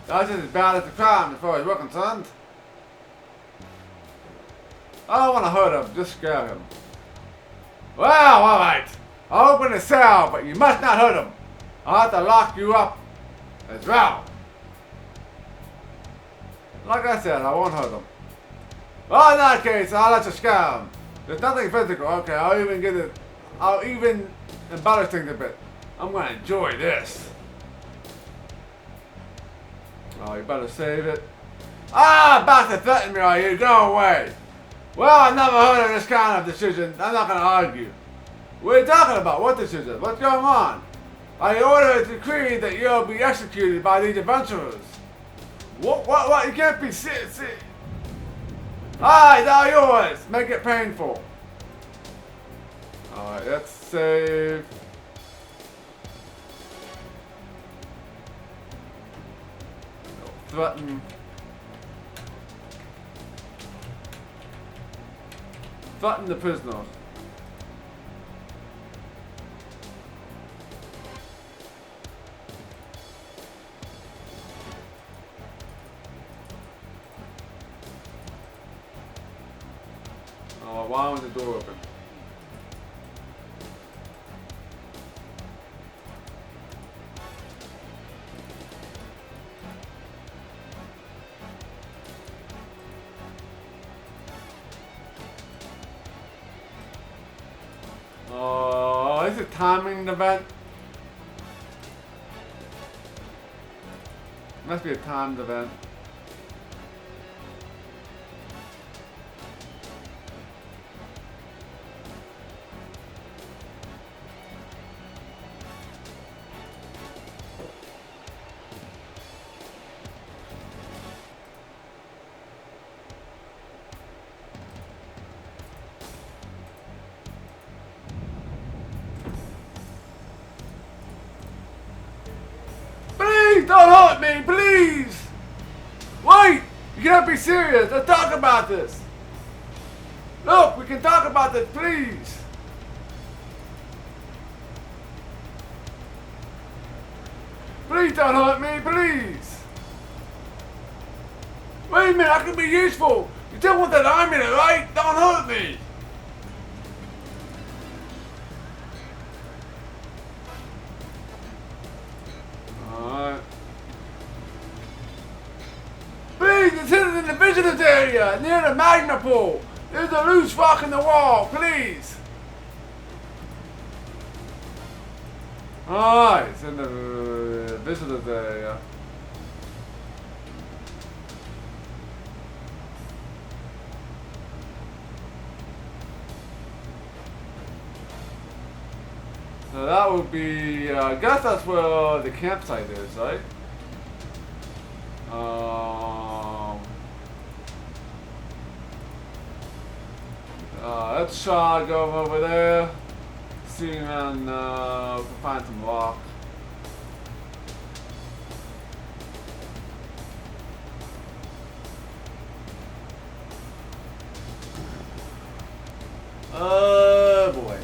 That's just as bad as the crime as far as we're concerned. I don't want to hurt him, just scare him. Well, alright. I'll open the cell, but you must not hurt him. I'll have to lock you up as well. Like I said, I won't hurt him. Well, in that case, I'll let you scare him. There's nothing physical. Okay, I'll even embellish things a bit. I'm gonna enjoy this. Oh, you better save it. Ah, about to threaten me, are you? Go away. Well, I've never heard of this kind of decision. I'm not gonna argue. What are you talking about? What decision? What's going on? I order a decree that you'll be executed by these adventurers. What? You can't be Alright, now yours. Make it painful. Alright, let's save. Threaten. Threaten the prisoner. Oh, why was the door open? Oh, is it timing event? Must be a timed event. can't be serious. Let's talk about this. Look, we can talk about this, please. Please don't hurt me, please. Wait a minute, I can be useful. You don't want that amulet, right? Don't hurt me. Alright. Please, it's hidden in the visitors area, near the magma pool. There's a loose rock in the wall, please. Alright, it's in the visitors area. So that would be, I guess that's where the campsite is, right? Let's try go over there, see if we can find some rock. Oh boy.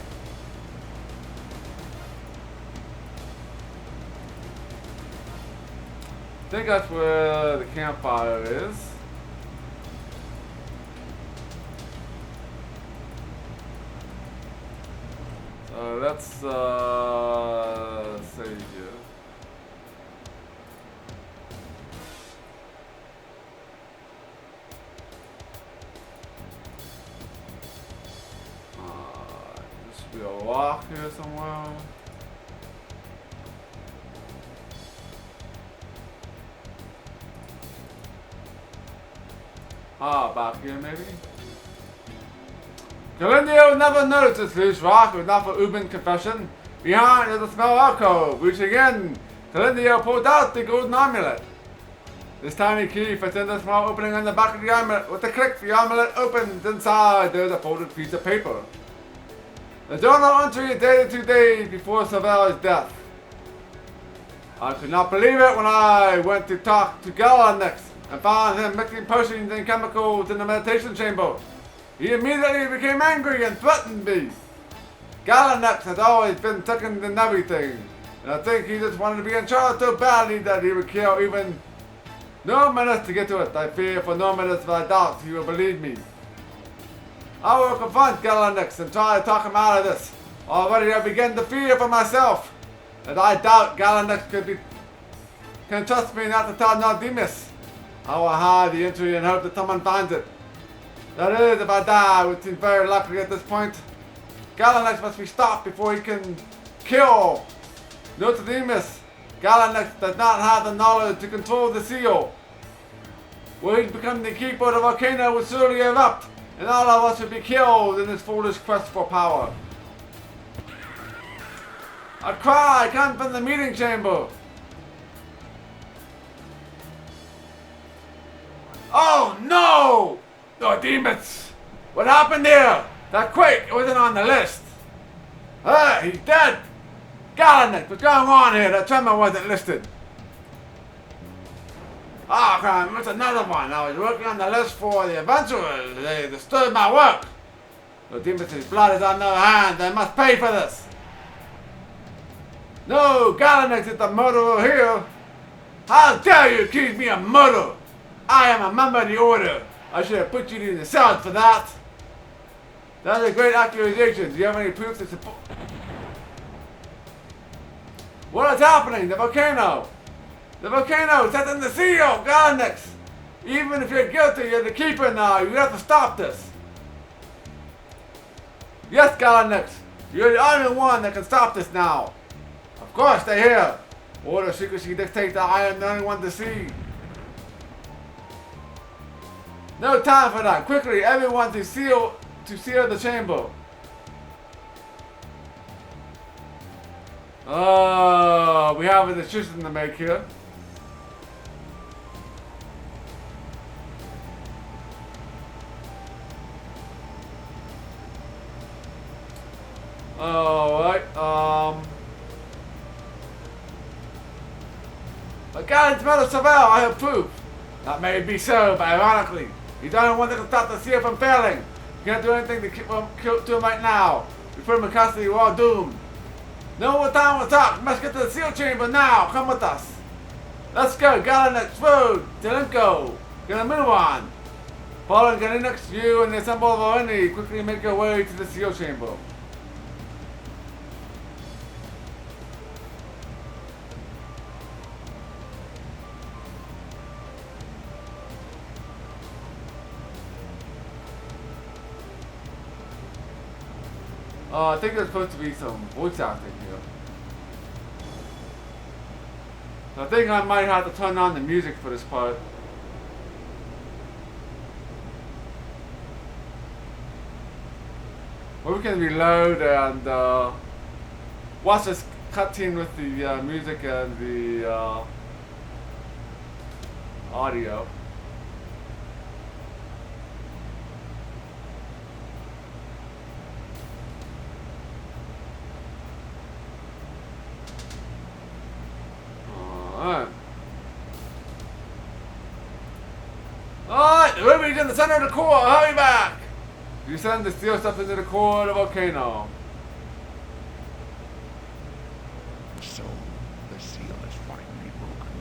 I think that's where the campfire is. So let's see here. There should be a rock here somewhere. Back here maybe? Galindio never noticed this loose rock was not for Ubin confession. Behind is a small alcove, which again, Galindio pulled out the golden amulet. This tiny key fits in the small opening on the back of the amulet. With a click, the amulet opens. Inside, there's a folded piece of paper. The journal entry is dated 2 days before Savel's death. I could not believe it when I went to talk to Galanex and found him mixing potions and chemicals in the meditation chamber. He immediately became angry and threatened me. Galanex has always been second in everything, and I think he just wanted to be in charge so badly that he would kill even no minutes to get to it. I fear for no minutes that I doubt he will believe me. I will confront Galanex and try to talk him out of this. Already I begin to fear for myself, and I doubt Galanex can trust me not to tell Nardimus. I will hide the entry and hope that someone finds it. That is, if I die, which seems very likely at this point. Galanex must be stopped before he can kill Nardimus. Galanex does not have the knowledge to control the seal. Were he to become the keeper, the volcano would surely erupt, and all of us would be killed in this foolish quest for power. A cry comes from the meeting chamber. Oh no! Oh, demons! What happened here? That quake wasn't on the list. Hey, he's dead! Galanex, what's going on here? That tremor wasn't listed. Oh crap, it's another one. I was working on the list for the adventurers. They disturbed my work. The demons' blood is on their hands. They must pay for this. No, Galanex is the murderer here. How dare you accuse me of murder? I am a member of the Order. I should have put you in the cells for that. That's a great accusation. Do you have any proof to support? What is happening? The volcano. The volcano set in the seal, Galanex. Even if you're guilty, you're the keeper now. You have to stop this. Yes, Galanex. You're the only one that can stop this now. Of course, stay here. Order secrecy dictates that I am the only one to see. No time for that. Quickly, everyone to seal the chamber. We have a decision to make here. Alright, I got it, Metal Savel, I have proof. That may be so, but ironically, you don't want to stop the seal from failing. You can't do anything to to him right now. We put him in custody, we're all doomed. No more time to talk. We must get to the seal chamber now. Come with us. Let's go. Galenix, food, Zelenko. Gonna move on. Following Galenix, you and the assemble of Oeni quickly make your way to the seal chamber. I think there's supposed to be some voice acting here. So I think I might have to turn on the music for this part. Or we can reload and watch this cutscene with the music and the audio. Alright, the Ruby's in the center of the core, hurry back! You send the steel stuff into the core of the volcano. So, the seal is finally broken.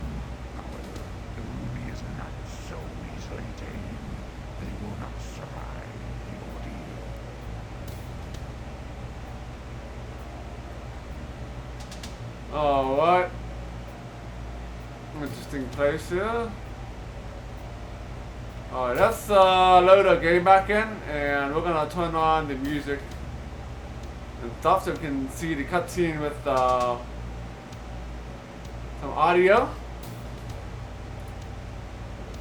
However, the ruby is not so easily tamed. They will not survive the ordeal. Alright. Interesting place here. Alright, let's load our game back in and we're gonna turn on the music and stuff so we can see the cutscene with some audio.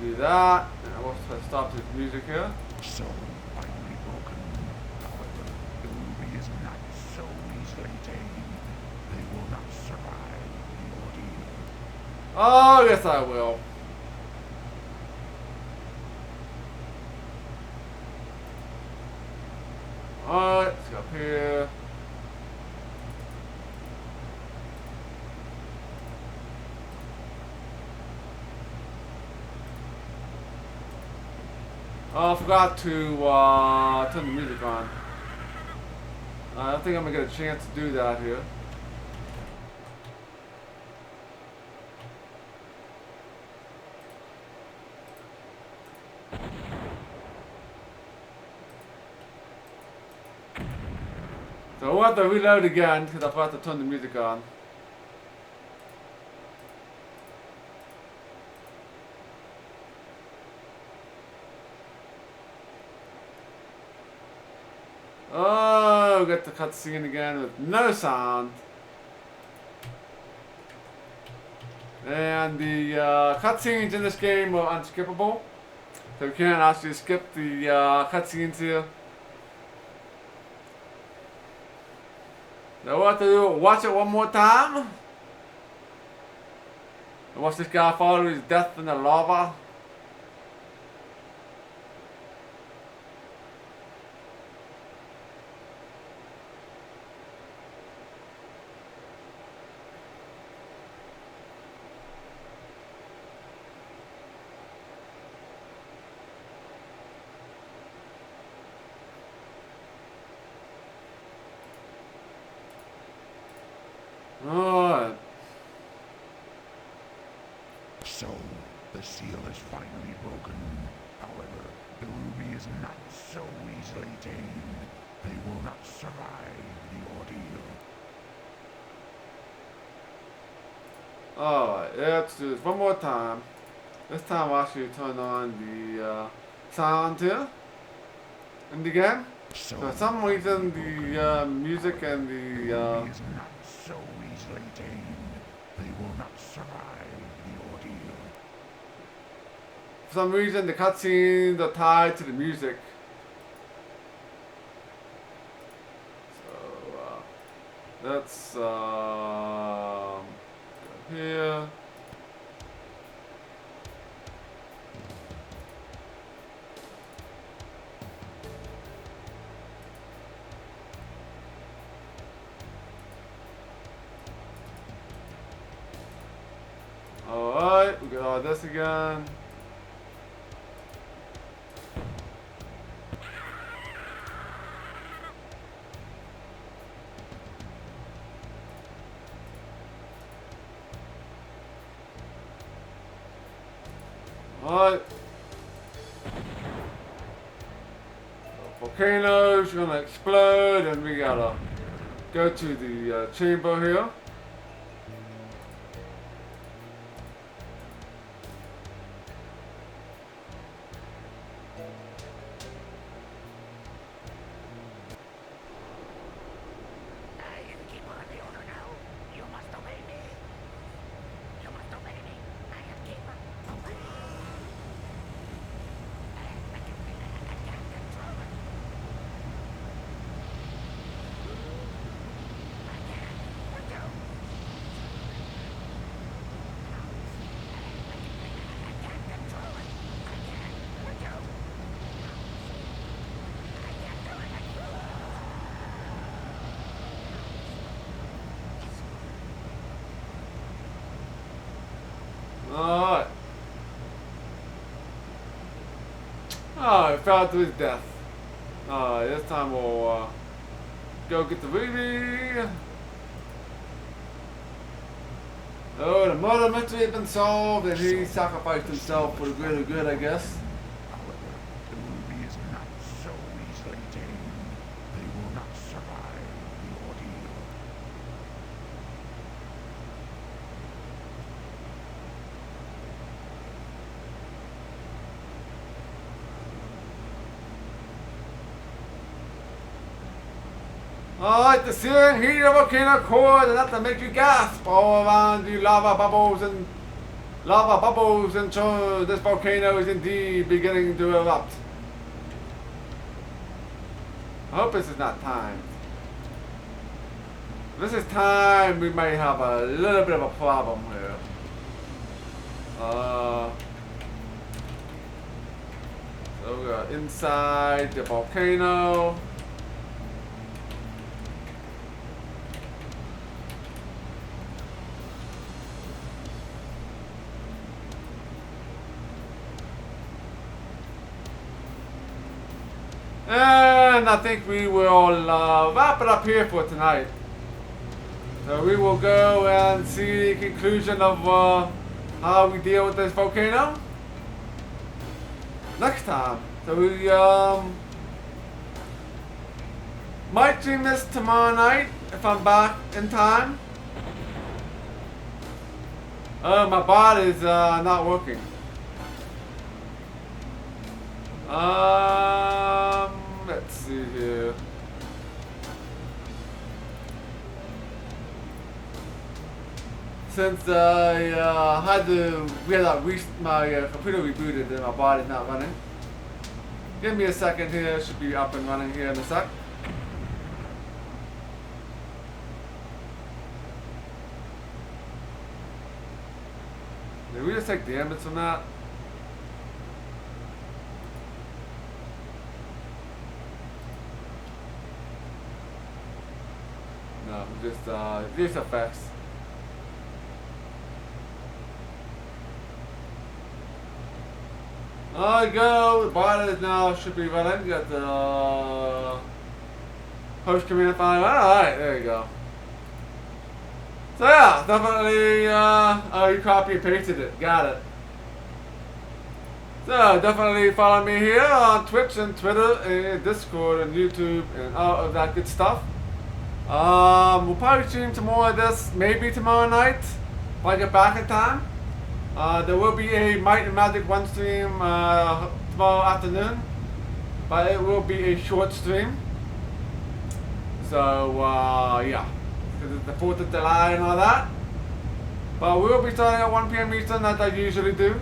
Do that, and we'll stop this music here. So, finally broken. However, the ruby is not so easily tamed. They will not survive the ordeal. Oh, yes I will. Alright, let's go up here. Oh, I forgot to turn the music on. I don't think I'm gonna get a chance to do that here. So we'll have to reload again because I forgot to turn the music on. Oh, we got the cutscene again with no sound. And the cutscenes in this game are unskippable. So we can't actually skip the cutscenes here. So what to do, watch it one more time. And watch this guy fall to his death in the lava. Alright. So, the seal is finally broken. However, the ruby is not so easily tamed. They will not survive the ordeal. Alright, let's do this one more time. This time I'll actually turn on the sound here in the game. So, For some reason the music and the ruby is not so easily tamed. They will not survive the ordeal. for some reason the cutscenes are tied to the music. So let's go here. Alright, we got all this again. Alright. Volcano's gonna explode, and we gotta go to the chamber here. Alright. Oh, he fell to his death. Alright, this time we'll go get the ruby. Oh, the murder mystery has been solved, and he sacrificed himself for the greater good, I guess. The ruby is not so easily tamed. They will not survive the ordeal. Alright, the searing heat of a volcano core is enough to make you gasp all around the lava bubbles and show this volcano is indeed beginning to erupt. I hope this is not timed. If this is timed, we might have a little bit of a problem here. So we are inside the volcano. And I think we will wrap it up here for tonight. So we will go and see the conclusion of how we deal with this volcano next time. So we might stream this tomorrow night if I'm back in time. Oh, my bot is not working. Let's see here. Since I had to, my computer rebooted and my body's not running. Give me a second here, it should be up and running here in a sec. Did we just take damage from that? No, just effects. There we go. The bot is now should be running. We got the host command file. Alright, there you go. So yeah, definitely you copy and pasted it. Got it. So definitely follow me here on Twitch and Twitter and Discord and YouTube and all of that good stuff. We'll probably stream some more of this maybe tomorrow night if I get back in time. There will be a Might and Magic 1 stream tomorrow afternoon, but it will be a short stream. So yeah, because it's the 4th of July and all that. But we will be starting at 1 PM Eastern as I usually do.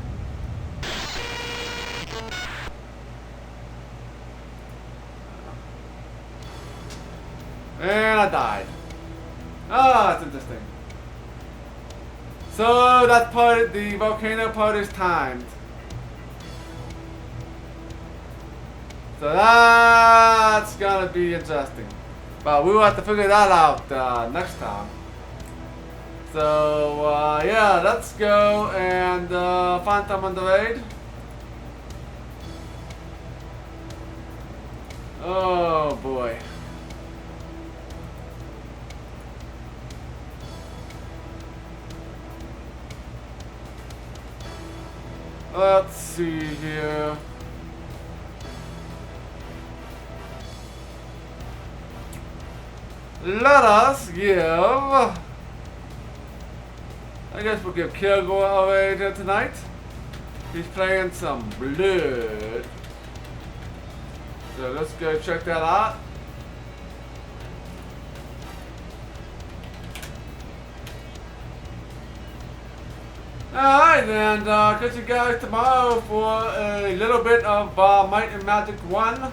And I died. Oh, that's interesting. So that part, the volcano part is timed. So that's gonna be interesting. But we will have to figure that out next time. So yeah, let's go and find them on the raid. Oh boy. Let's see here. Let us give. I guess we'll give Kilgore away here tonight. He's playing some blood. So let's go check that out. Alright, and catch you guys tomorrow for a little bit of Might and Magic 1.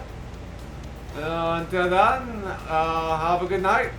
Until then, have a good night.